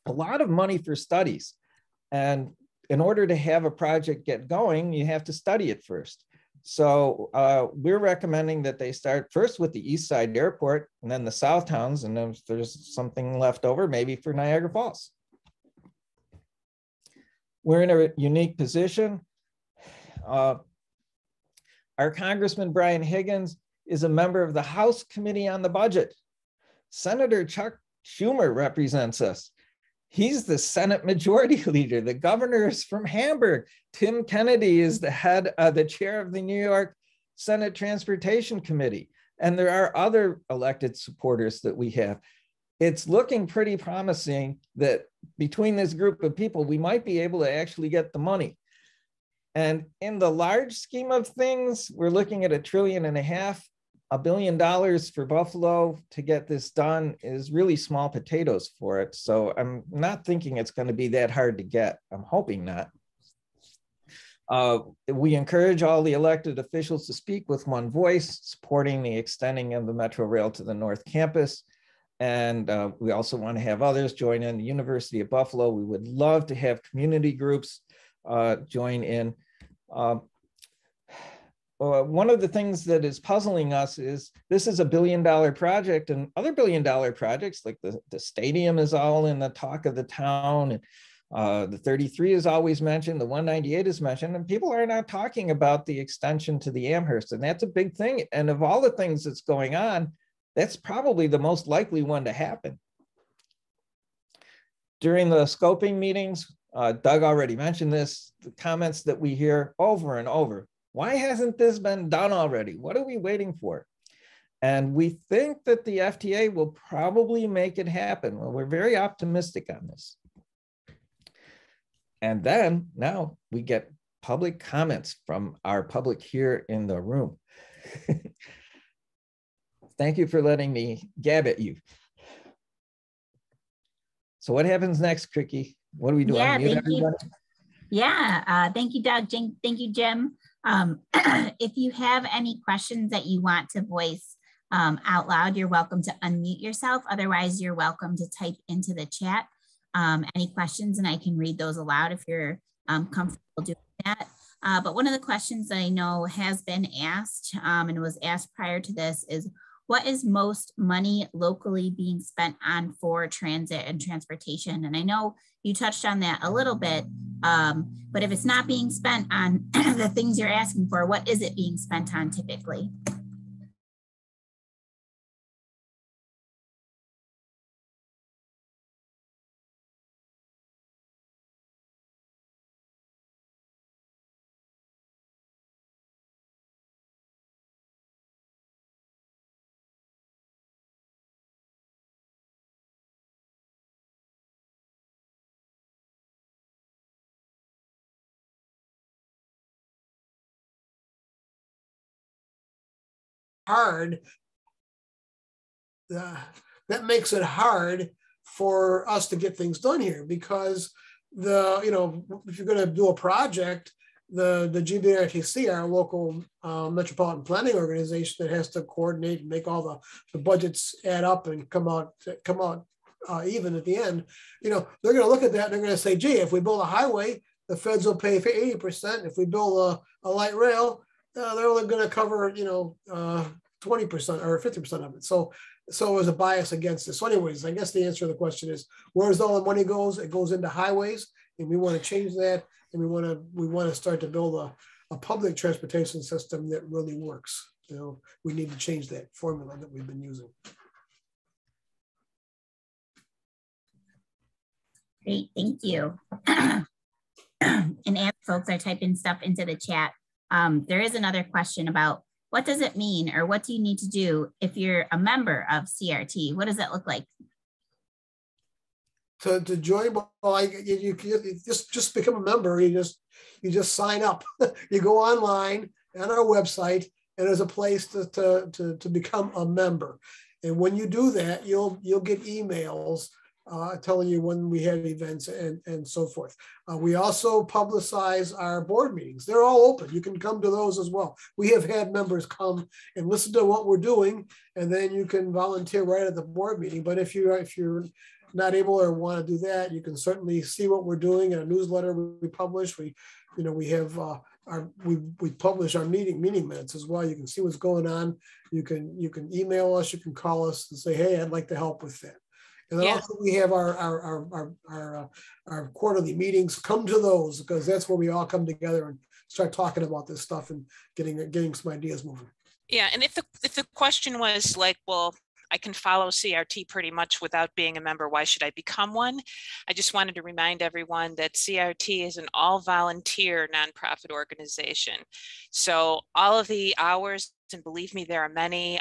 lot of money for studies. And in order to have a project get going, you have to study it first. So we're recommending that they start first with the East Side Airport and then the South Towns. And then if there's something left over, maybe for Niagara Falls. We're in a unique position. Our Congressman Brian Higgins is a member of the House Committee on the Budget. Senator Chuck Schumer represents us. He's the Senate Majority Leader. The governor is from Hamburg. Tim Kennedy is the chair of the New York Senate Transportation Committee. And there are other elected supporters that we have. It's looking pretty promising that between this group of people, we might be able to actually get the money. And in the large scheme of things, we're looking at $1.5 trillion. $1 billion for Buffalo to get this done is really small potatoes for it. So I'm not thinking it's going to be that hard to get. I'm hoping not. We encourage all the elected officials to speak with one voice, supporting the extending of the Metro Rail to the North Campus. And we also want to have others join in. The University of Buffalo, we would love to have community groups join in. One of the things that is puzzling us is this is $1 billion project, and other $1 billion projects like the stadium is all in the talk of the town. And the 33 is always mentioned, the 198 is mentioned, and people are not talking about the extension to the Amherst. And that's a big thing. And of all the things that's going on, that's probably the most likely one to happen. During the scoping meetings, Doug already mentioned this, the comments that we hear over and over. Why hasn't this been done already? What are we waiting for? And we think that the FTA will probably make it happen. Well, we're very optimistic on this. And then now we get public comments from our public here in the room. Thank you for letting me gab at you. So what happens next, Cricky? What do we do? Yeah, Unmute everybody? Yeah, thank you, Doug. Thank you, Jim. If you have any questions that you want to voice out loud, you're welcome to unmute yourself. Otherwise, you're welcome to type into the chat any questions, and I can read those aloud if you're comfortable doing that. But one of the questions that I know has been asked and was asked prior to this is, what is most money locally being spent on for transit and transportation? And I know you touched on that a little bit, but if it's not being spent on the things you're asking for, what is it being spent on typically? Hard, that makes it hard for us to get things done here, because if you're going to do a project, the GBRTC, our local metropolitan planning organization, that has to coordinate and make all the budgets add up and come out even at the end. They're going to look at that and they're going to say, gee, if we build a highway, the feds will pay for 80%. If we build a light rail, they're only going to cover 20% or 50% of it. So there's a bias against this. So anyways, I guess the answer to the question is, where's all the money goes? It goes into highways, and we want to change that, and we want to start to build a public transportation system that really works. We need to change that formula that we've been using. Great, thank you. And as folks are typing stuff into the chat, there is another question about, what does it mean, or what do you need to do if you're a member of CRT? What does that look like? To join, you just become a member. You just sign up. You go online on our website, and there's a place to become a member. And when you do that, you'll get emails telling you when we have events and so forth. We also publicize our board meetings. They're all open. You can come to those as well. We have had members come and listen to what we're doing, and then you can volunteer right at the board meeting. But if you're not able or want to do that, you can certainly see what we're doing in a newsletter we publish. We publish our meeting minutes as well. You can see what's going on. You can email us, you can call us and say, hey, I'd like to help with that. And then also we have our quarterly meetings. Come to those, because that's where we all come together and start talking about this stuff and getting some ideas moving. Yeah, and if the question was like, well, I can follow CRT pretty much without being a member, why should I become one? I just wanted to remind everyone that CRT is an all-volunteer nonprofit organization. So all of the hours, and believe me, there are many,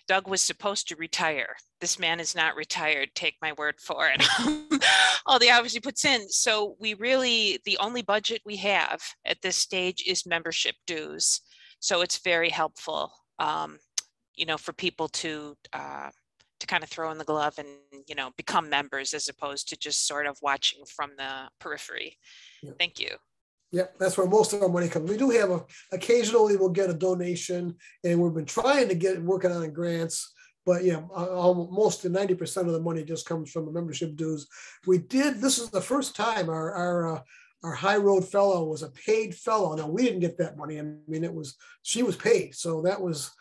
Doug was supposed to retire. This man is not retired, take my word for it. All the hours he puts in. So the only budget we have at this stage is membership dues. So it's very helpful, for people to kind of throw in the glove and, become members as opposed to just sort of watching from the periphery. Yeah. Thank you. Yep, that's where most of our money comes. We do have occasionally we'll get a donation, and we've been trying to working on grants, but yeah, almost 90% of the money just comes from the membership dues. This is the first time our High Road fellow was a paid fellow. Now we didn't get that money. I mean, she was paid, so that was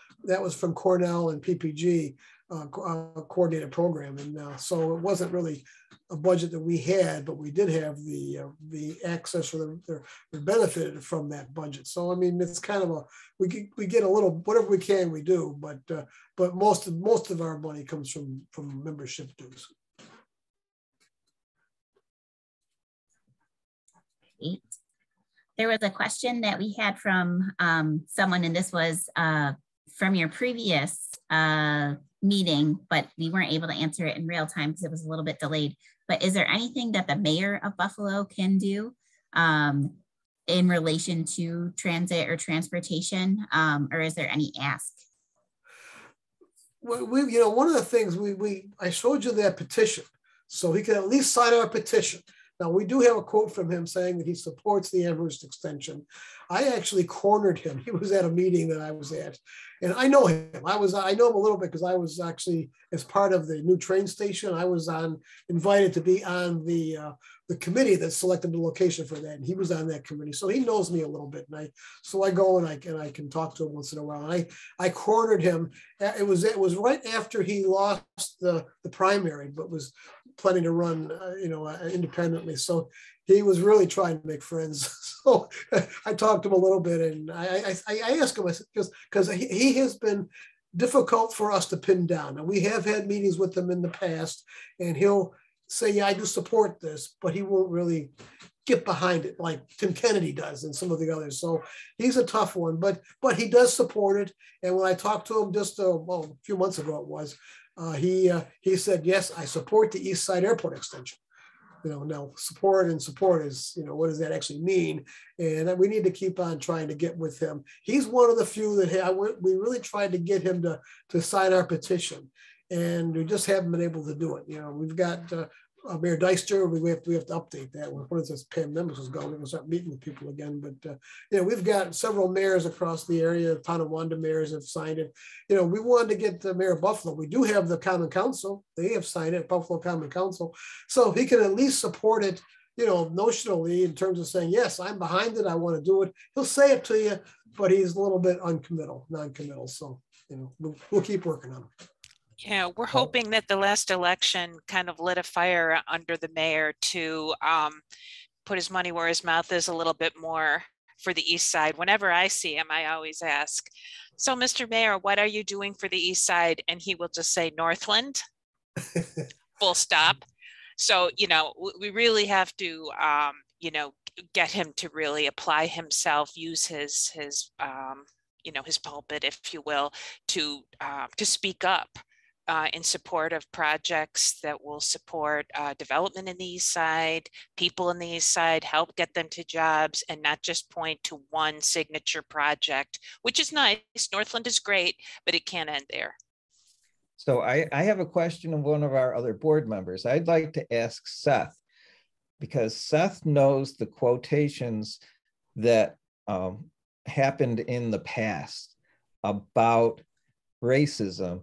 from Cornell and PPG coordinated program, and so it wasn't really a budget that we had, but we did have the access or the benefited from that budget. So I mean, it's kind of we get a little whatever we can we do, but most of our money comes from membership dues. There was a question that we had from someone, and this was from your previous meeting, but we weren't able to answer it in real time because it was a little bit delayed. But is there anything that the mayor of Buffalo can do in relation to transit or transportation, or is there any ask? Well, one of the things I showed you that petition, so he can at least sign our petition. Now, we do have a quote from him saying that he supports the Amherst Extension. I actually cornered him. He was at a meeting that I was at, and I know him. I know him a little bit because I was actually, as part of the new train station, I was invited to be on the committee that selected the location for that, and he was on that committee, so he knows me a little bit. And I go and I can talk to him once in a while. And I cornered him. It was right after he lost the primary, but was planning to run, independently. So he was really trying to make friends. So I talked to him a little bit, and I asked him, because he has been difficult for us to pin down. And we have had meetings with him in the past, and he'll say, yeah, I do support this, but he won't really get behind it like Tim Kennedy does and some of the others. So he's a tough one, but he does support it. And when I talked to him just a few months ago, it was, he said, yes, I support the East Side Airport extension. Now support is, what does that actually mean? And we need to keep on trying to get with him. He's one of the few that we really tried to get him to sign our petition, and we just haven't been able to do it. We've got Mayor Deister. We have to update that. Once this pandemic is gone, we'll start meeting with people again. But we've got several mayors across the area. The Tonawanda mayors have signed it. We wanted to get the mayor of Buffalo. We do have the Common Council. They have signed it, Buffalo Common Council. So he can at least support it, notionally, in terms of saying, yes, I'm behind it. I want to do it. He'll say it to you, but he's a little bit non-committal. So we'll keep working on it. Yeah, we're hoping that the last election kind of lit a fire under the mayor to put his money where his mouth is a little bit more for the East Side. Whenever I see him, I always ask, so Mr. Mayor, what are you doing for the East Side? And he will just say Northland, full stop. So, we really have to, get him to really apply himself, use his pulpit, if you will, to speak up in support of projects that will support development in the East Side, people in the East Side, help get them to jobs, and not just point to one signature project, which is nice. Northland is great, but it can't end there. So I have a question of one of our other board members. I'd like to ask Seth, because Seth knows the quotations that happened in the past about racism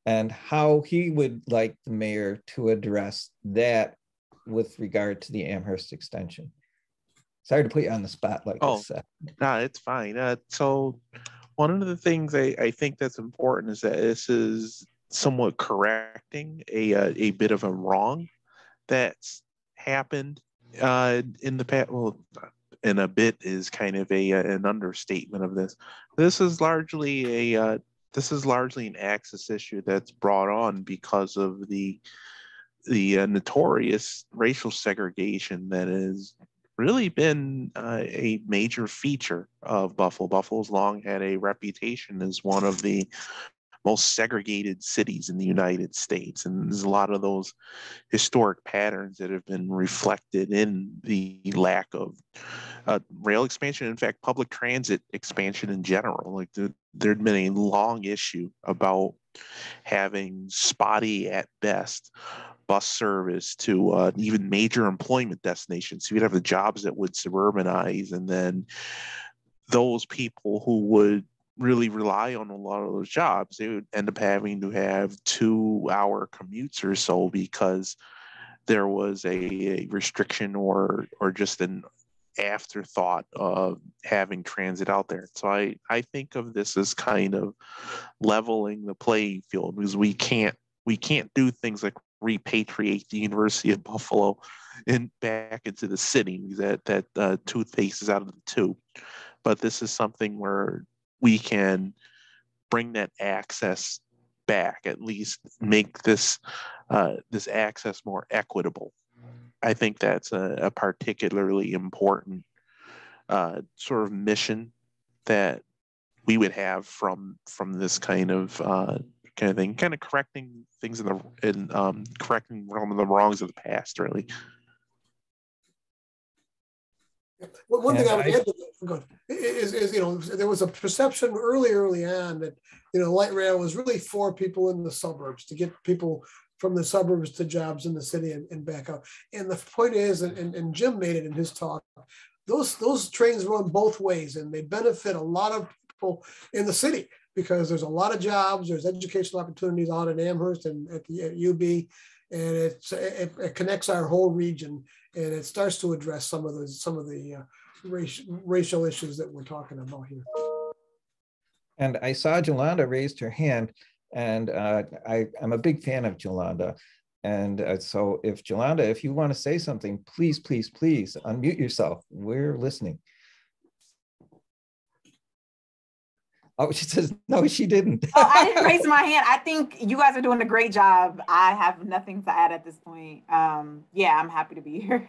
and how he would like the mayor to address that with regard to the Amherst Extension. Sorry to put you on the spot like this, Seth. No, it's fine. So one of the things I think that's important is that this is somewhat correcting a bit of a wrong that's happened in the past. Well, and a bit is kind of an understatement of this. This is largely an access issue that's brought on because of the notorious racial segregation that has really been a major feature of Buffalo. Buffalo's long had a reputation as one of the most segregated cities in the United States. And there's a lot of those historic patterns that have been reflected in the lack of rail expansion. In fact, public transit expansion in general. Like there'd been a long issue about having spotty at best bus service to even major employment destinations. So you'd have the jobs that would suburbanize, and then those people who would really rely on a lot of those jobs, they would end up having to have 2-hour commutes or so because there was a restriction or just an afterthought of having transit out there. So I think of this as kind of leveling the playing field, because we can't do things like repatriate the University of Buffalo and back into the city, because that toothpaste is out of the tube. But this is something where we can bring that access back, at least make this access more equitable. I think that's a particularly important sort of mission that we would have from this kind of thing, kind of correcting things correcting some of the wrongs of the past, really. Well, one thing I would add to that is there was a perception early on that light rail was really for people in the suburbs, to get people from the suburbs to jobs in the city and back up. And the point is, and Jim made it in his talk, those trains run both ways, and they benefit a lot of people in the city because there's a lot of jobs, there's educational opportunities out in Amherst and at UB, and it connects our whole region, and it starts to address some of the racial issues that we're talking about here. And I saw Dlnw raised her hand, and I'm a big fan of Dlnw. And so if Dlnw, if you want to say something, please unmute yourself. We're listening. Oh, she says, no, she didn't. Oh, I didn't raise my hand. I think you guys are doing a great job. I have nothing to add at this point. Yeah, I'm happy to be here.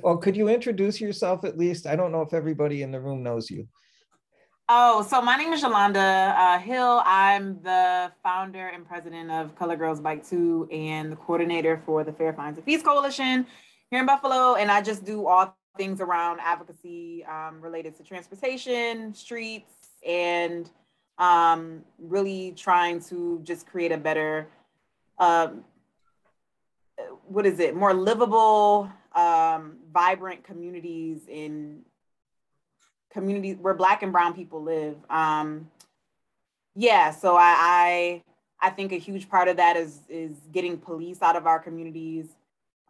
Well, could you introduce yourself at least? I don't know if everybody in the room knows you. Oh, so my name is Yolanda Hill. I'm the founder and president of Color Girls Bike 2 and the coordinator for the Fair Fines and Fees Coalition here in Buffalo. And I just do all things around advocacy related to transportation, streets, and really trying to just create a better, more livable, vibrant communities in communities where Black and brown people live. Yeah, so I think a huge part of that is getting police out of our communities,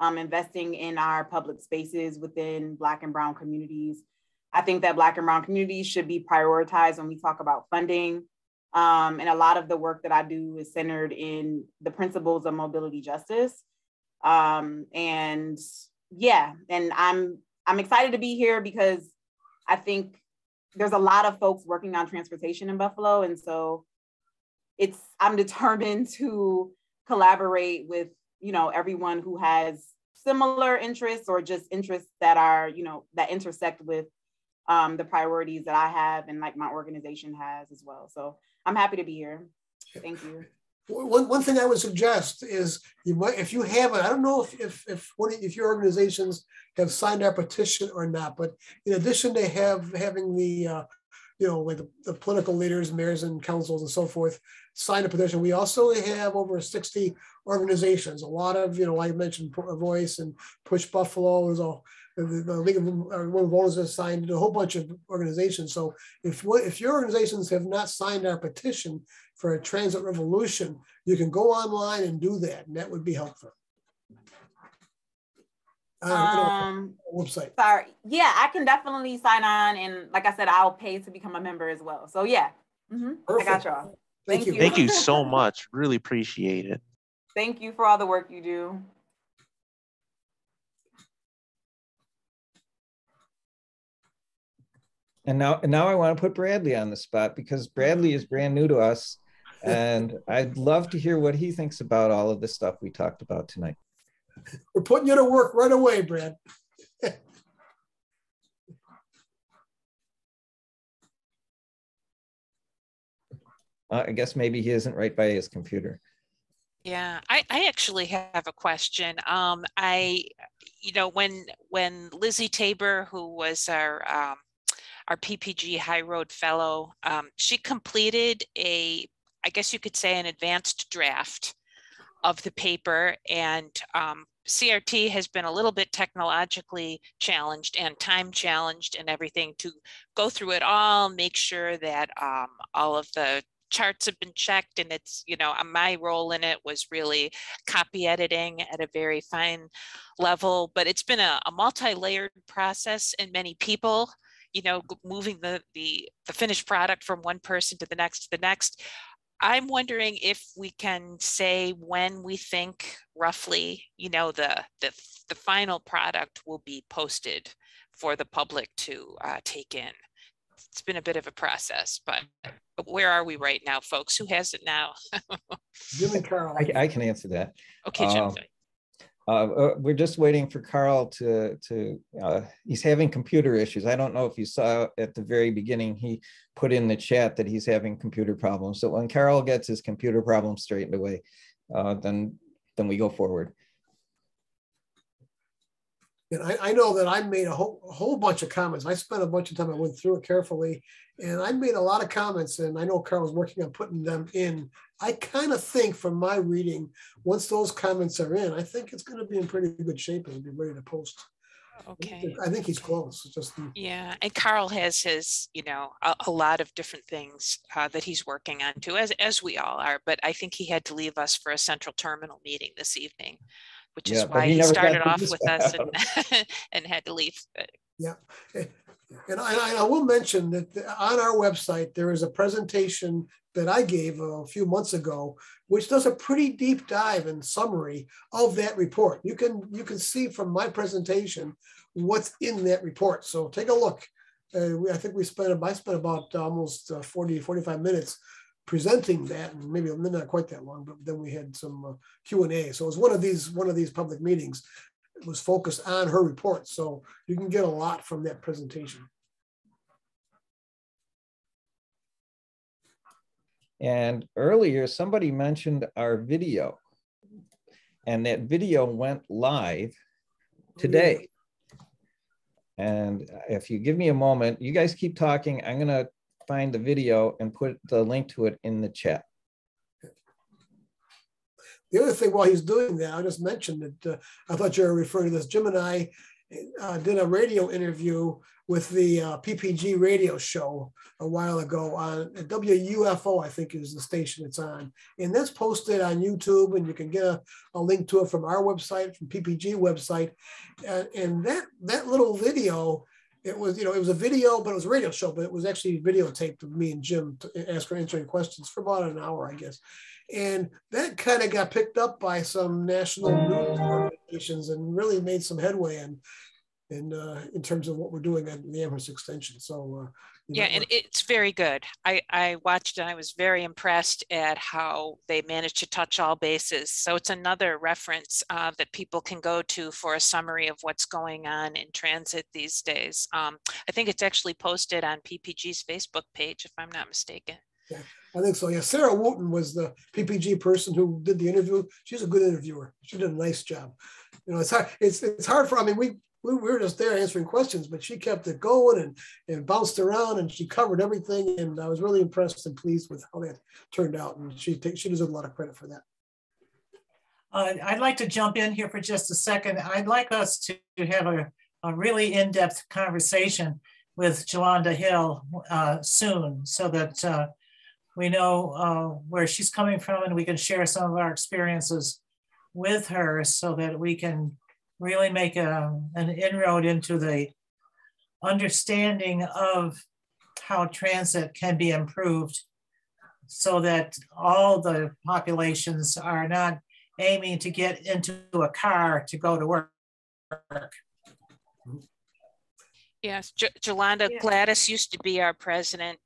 investing in our public spaces within Black and brown communities. I think that Black and brown communities should be prioritized when we talk about funding. And a lot of the work that I do is centered in the principles of mobility justice. And yeah, and I'm excited to be here because I think there's a lot of folks working on transportation in Buffalo. And so I'm determined to collaborate with, everyone who has similar interests or just interests that are, that intersect with the priorities that I have and like my organization has as well. So I'm happy to be here. Thank you. One thing I would suggest is if you haven't, I don't know if your organizations have signed our petition or not, but in addition to having the like the political leaders, mayors and councils and so forth, sign a petition. We also have over 60 organizations, a lot of, I mentioned Voice and Push Buffalo, the League of Women Voters has signed a whole bunch of organizations. So if your organizations have not signed our petition for a transit revolution, you can go online and do that, and that would be helpful. Website. Sorry. Yeah, I can definitely sign on, and like I said, I'll pay to become a member as well. So yeah, I got y'all. Thank you. Thank you so much. Really appreciate it. Thank you for all the work you do. And now I want to put Bradley on the spot, because Bradley is brand new to us, and I'd love to hear what he thinks about all of the stuff we talked about tonight. We're putting you to work right away, Brad. I guess maybe he isn't right by his computer. Yeah, I actually have a question. When Lizzie Tabor, who was our PPG High Road Fellow, she completed I guess you could say, an advanced draft of the paper, and CRT has been a little bit technologically challenged and time challenged and everything to go through it all, make sure that all of the charts have been checked, and it's, my role in it was really copy editing at a very fine level, but it's been a multi-layered process, and many people, moving the finished product from one person to the next. I'm wondering if we can say when we think roughly, the final product will be posted for the public to take in. It's been a bit of a process, but where are we right now, folks? Who has it now? Jim and Carl. I can answer that. Okay, Jim. We're just waiting for Carl to he's having computer issues. I don't know if you saw at the very beginning, he put in the chat that he's having computer problems. So when Carl gets his computer problems straightened away, then we go forward. And I know that I made a whole bunch of comments. I spent a bunch of time, I went through it carefully, and I made a lot of comments, and I know Carl's working on putting them in. I kind of think from my reading, once those comments are in, I think it's going to be in pretty good shape and be ready to post. Okay. I think he's close. Yeah, and Carl has his, a lot of different things that he's working on too, as we all are. But I think he had to leave us for a central terminal meeting this evening, which is why he started off with us and had to leave. Yeah. And I will mention that on our website, there is a presentation that I gave a few months ago, which does a pretty deep dive and summary of that report. You can see from my presentation what's in that report. So take a look. I think I spent about almost 45 minutes presenting that, and maybe not quite that long, but then we had some Q&A. So it was one of these public meetings. It was focused on her report. So you can get a lot from that presentation. And earlier, somebody mentioned our video, and that video went live today. And if you give me a moment, you guys keep talking. I'm going to find the video and put the link to it in the chat. The other thing, while he's doing that, I just mentioned that I thought you were referring to this. Jim and I did a radio interview with the PPG radio show a while ago on WUFO, I think is the station it's on. And that's posted on YouTube, and you can get a link to it from our website, from PPG website. And that little video, it was a video, but it was a radio show, but it was actually videotaped of me and Jim answering questions for about an hour, I guess. And that kind of got picked up by some national news organizations and really made some headway in terms of what we're doing at the Amherst Extension. So yeah, and it's very good. I watched and I was very impressed at how they managed to touch all bases. So it's another reference that people can go to for a summary of what's going on in transit these days. I think it's actually posted on PPG's Facebook page, if I'm not mistaken. Yeah, I think so. Yeah, Sarah Wooten was the PPG person who did the interview. She's a good interviewer. She did a nice job. It's hard. It's hard for. I mean, we we were just there answering questions, but she kept it going and bounced around, and she covered everything. And I was really impressed and pleased with how that turned out. And she deserves a lot of credit for that. I'd like to jump in here for just a second. I'd like us to have a really in-depth conversation with Dlnw Hill soon, so that we know where she's coming from, and we can share some of our experiences with her, so that we can really make an inroad into the understanding of how transit can be improved, so that all the populations are not aiming to get into a car to go to work. Yes, Dlnw, Gladys used to be our president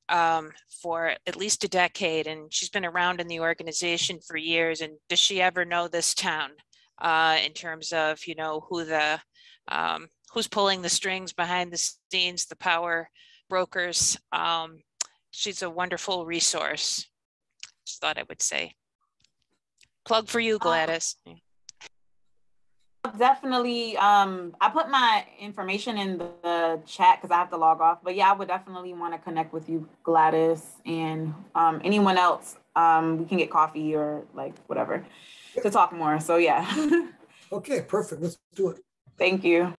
for at least a decade, and she's been around in the organization for years. And does she ever know this town in terms of, you know, who's pulling the strings behind the scenes, the power brokers? She's a wonderful resource. Just thought I would say. Plug for you, Gladys. Definitely. I put my information in the chat because I have to log off. But yeah, I would definitely want to connect with you, Gladys, and anyone else. We can get coffee or like whatever to talk more. So yeah. Okay, perfect. Let's do it. Thank you.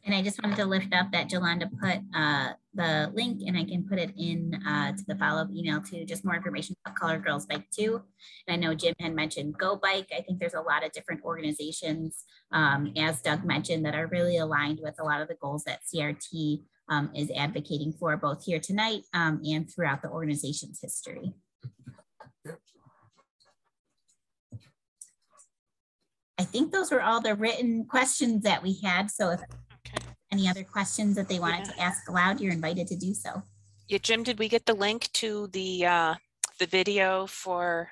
And I just wanted to lift up that Dlnw put the link, and I can put it in to the follow-up email too, just more information about Colored Girls Bike too. And I know Jim had mentioned Go Bike. I think there's a lot of different organizations, as Doug mentioned, that are really aligned with a lot of the goals that CRT is advocating for, both here tonight and throughout the organization's history. I think those were all the written questions that we had. So if any other questions that they wanted to ask aloud, you're invited to do so. Yeah, Jim, did we get the link to the video for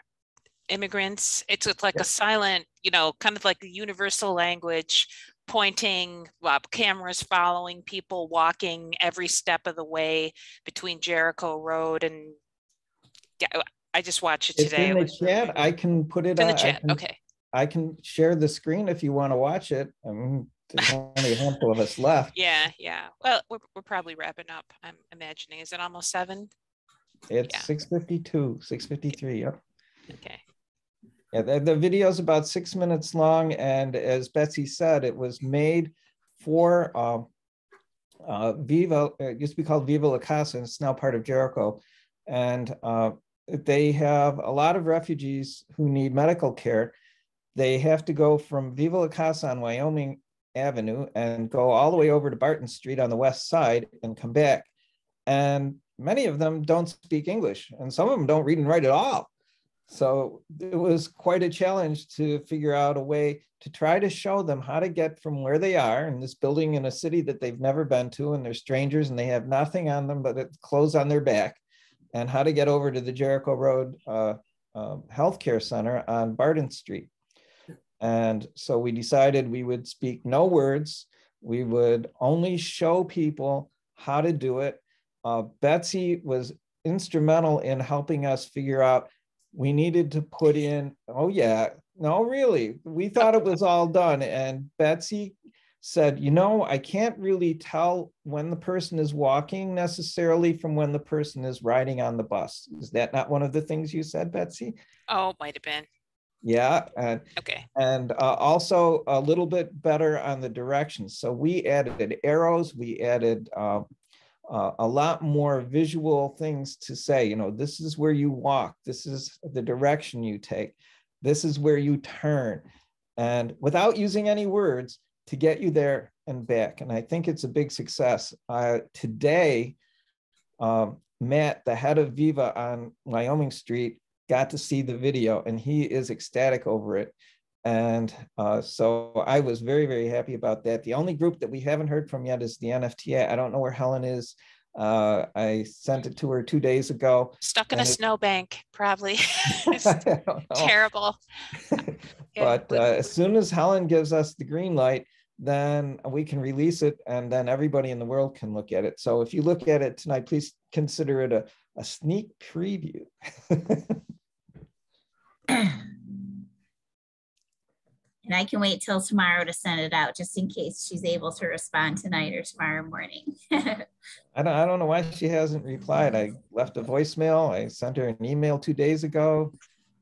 immigrants? It's like a silent, you know, kind of like a universal language, pointing, cameras following people walking every step of the way between Jericho Road and, yeah, I just watched it today. It's in the chat. I can put it in the chat. Okay. I can share the screen if you want to watch it. There's only a handful of us left. Yeah. Well, we're probably wrapping up, I'm imagining. Is it almost 7? It's 6:52, 6:53. Yep. Okay. Yeah, the video is about 6 minutes long, and as Betsy said, it was made for Viva. It used to be called Viva La Casa, and it's now part of Jericho, and they have a lot of refugees who need medical care. They have to go from Viva La Casa on Wyoming Avenue and go all the way over to Barton Street on the west side and come back. And many of them don't speak English, and some of them don't read and write at all. So it was quite a challenge to figure out a way to try to show them how to get from where they are in this building in a city that they've never been to, and they're strangers and they have nothing on them but clothes on their back, and how to get over to the Jericho Road Healthcare Center on Barton Street. And so we decided we would speak no words. We would only show people how to do it. Betsy was instrumental in helping us figure out we needed to put in, oh yeah, no, really, we thought it was all done. And Betsy said, you know, I can't really tell when the person is walking necessarily from when the person is riding on the bus. Is that not one of the things you said, Betsy? Oh, might have been. Yeah. Okay. And also a little bit better on the directions. So we added arrows, we added a lot more visual things to say, you know, this is where you walk, this is the direction you take, this is where you turn, and without using any words to get you there and back. And I think it's a big success. Today, Matt, the head of Viva on Wyoming Street, got to see the video, and he is ecstatic over it. And so I was very, very happy about that. The only group that we haven't heard from yet is the NFTA. I don't know where Helen is. I sent it to her 2 days ago. Stuck in a snowbank, probably. It's terrible. But as soon as Helen gives us the green light, then we can release it, and then everybody in the world can look at it. So if you look at it tonight, please consider it a sneak preview. And I can wait till tomorrow to send it out just in case she's able to respond tonight or tomorrow morning. I don't know why she hasn't replied. I left a voicemail. I sent her an email 2 days ago.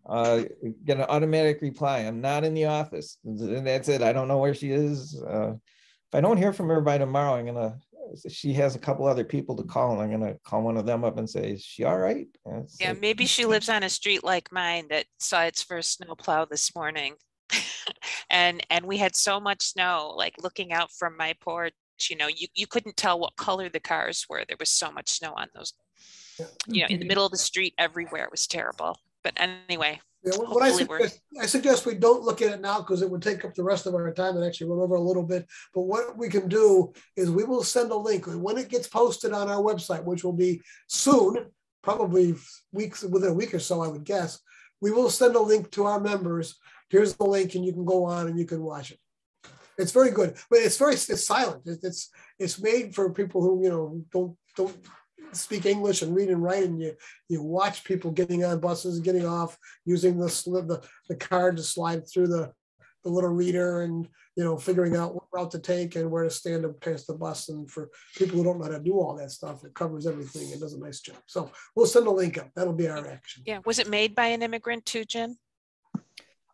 Get an automatic reply. I'm not in the office. And that's it. I don't know where she is. If I don't hear from her by tomorrow, she has a couple other people to call, and I'm gonna call one of them up and say, is she all right? Yeah, maybe she lives on a street like mine that saw its first snowplow this morning. and we had so much snow, like looking out from my porch, you couldn't tell what color the cars were. There was so much snow on those, in the middle of the street everywhere. It was terrible. But anyway, yeah, what I suggest we don't look at it now because it would take up the rest of our time and actually run over a little bit. But what we can do is we will send a link when it gets posted on our website, which will be soon, probably within a week or so, I would guess. We will send a link to our members. Here's the link, and you can go on and you can watch it. It's very good, but it's silent. It's made for people who don't speak English and read and write, and you watch people getting on buses, getting off, using the card to slide through the little reader, and figuring out what route to take and where to stand up past the bus. And for people who don't know how to do all that stuff, it covers everything. It does a nice job. So we'll send a link up. That'll be our action. Yeah, was it made by an immigrant too, Jim?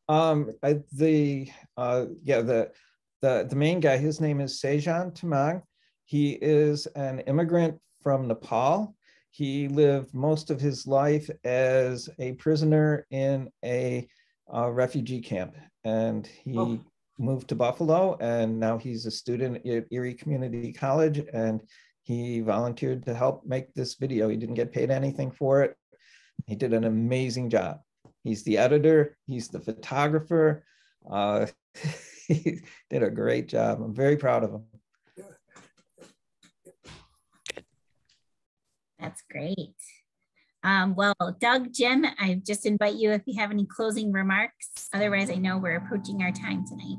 The main guy, his name is Sejan Tamang. He is an immigrant from Nepal. He lived most of his life as a prisoner in a refugee camp, and he moved to Buffalo, and now he's a student at Erie Community College, and he volunteered to help make this video. He didn't get paid anything for it. He did an amazing job. He's the editor, he's the photographer. He did a great job. I'm very proud of him. That's great. Well, Doug, Jim, I just invite you if you have any closing remarks. Otherwise, I know we're approaching our time tonight.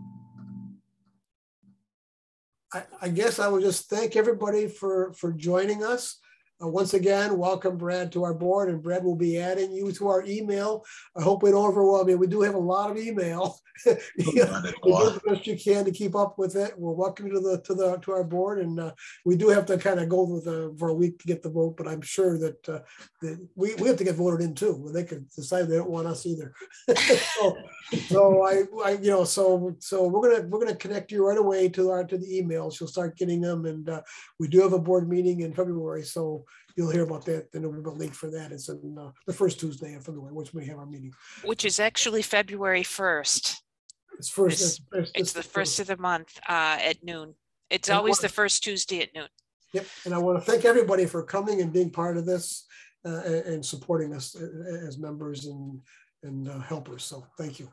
I guess I would just thank everybody for joining us. Once again, welcome Brad to our board, and Brad will be adding you to our email. I hope we don't overwhelm you. We do have a lot of email. You do the best you can to keep up with it. We're welcome you to our board, and we do have to kind of go for a week to get the vote. But I'm sure that we have to get voted in too. They could decide they don't want us either. so we're gonna connect you right away to the emails. You'll start getting them, and we do have a board meeting in February, so you'll hear about that. Then we'll link for that. It's in the first Tuesday of February, which we have our meeting. Which is actually February 1st. It's first. It's the first of the month at noon. It's always the first Tuesday at noon. Yep. And I want to thank everybody for coming and being part of this and supporting us as members and helpers. So thank you.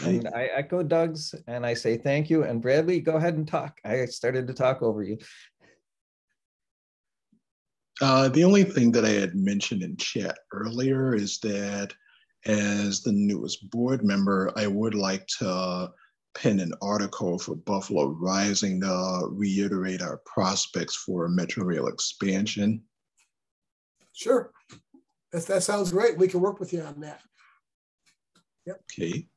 And I echo Doug's, and I say thank you. And Bradley, go ahead and talk. I started to talk over you. The only thing that I had mentioned in chat earlier is that as the newest board member, I would like to pen an article for Buffalo Rising to reiterate our prospects for Metro Rail expansion. Sure, that sounds great. We can work with you on that. Yep. Okay.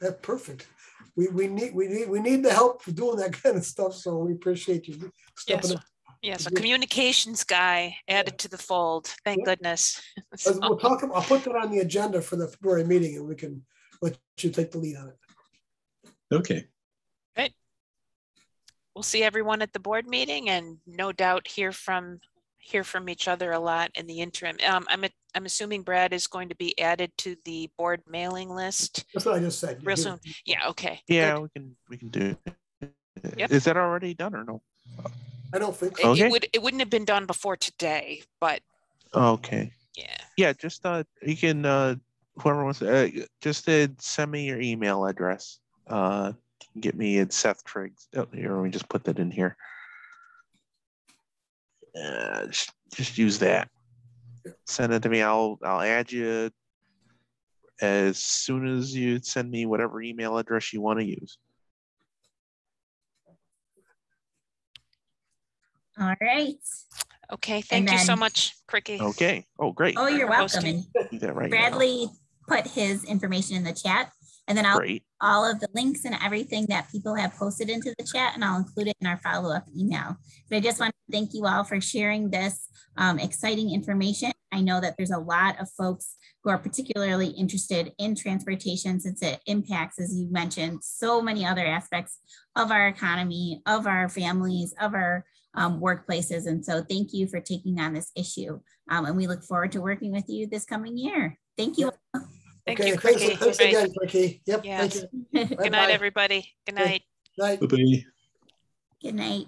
That's perfect. We need the help for doing that kind of stuff. So we appreciate you stepping up. Yes, a communications guy added to the fold. Thank goodness. So. We'll talk. I'll put that on the agenda for the February meeting, and we can let you take the lead on it. Okay. Great. We'll see everyone at the board meeting, and no doubt hear from each other a lot in the interim. I'm assuming Brad is going to be added to the board mailing list. That's what I just said. Real soon. Yeah. Okay. Yeah, we can do it. Yep. Is that already done or no? I don't think so. Okay. It wouldn't have been done before today, but okay. Yeah. Just you can whoever wants just send me your email address. Get me at Seth Triggs. Oh, here, let me just put that in here. Just use that. Send it to me. I'll add you as soon as you send me whatever email address you want to use. All right. Okay. Thank you so much, Cricky. Okay. Oh, great. Oh, you're welcome. And do that right Bradley put his information in the chat. And then I'll Great. all of the links and everything that people have posted into the chat, and I'll include it in our follow-up email. But I just want to thank you all for sharing this exciting information. I know that there's a lot of folks who are particularly interested in transportation, since it impacts, as you mentioned, so many other aspects of our economy, of our families, of our workplaces. And so thank you for taking on this issue. And we look forward to working with you this coming year. Thank you. Thank Okay, you, thanks, Cricky. thanks again, Cricky. Yep, Yes. thank you. Good night, everybody. Good night. Night. Bye-bye. Good night.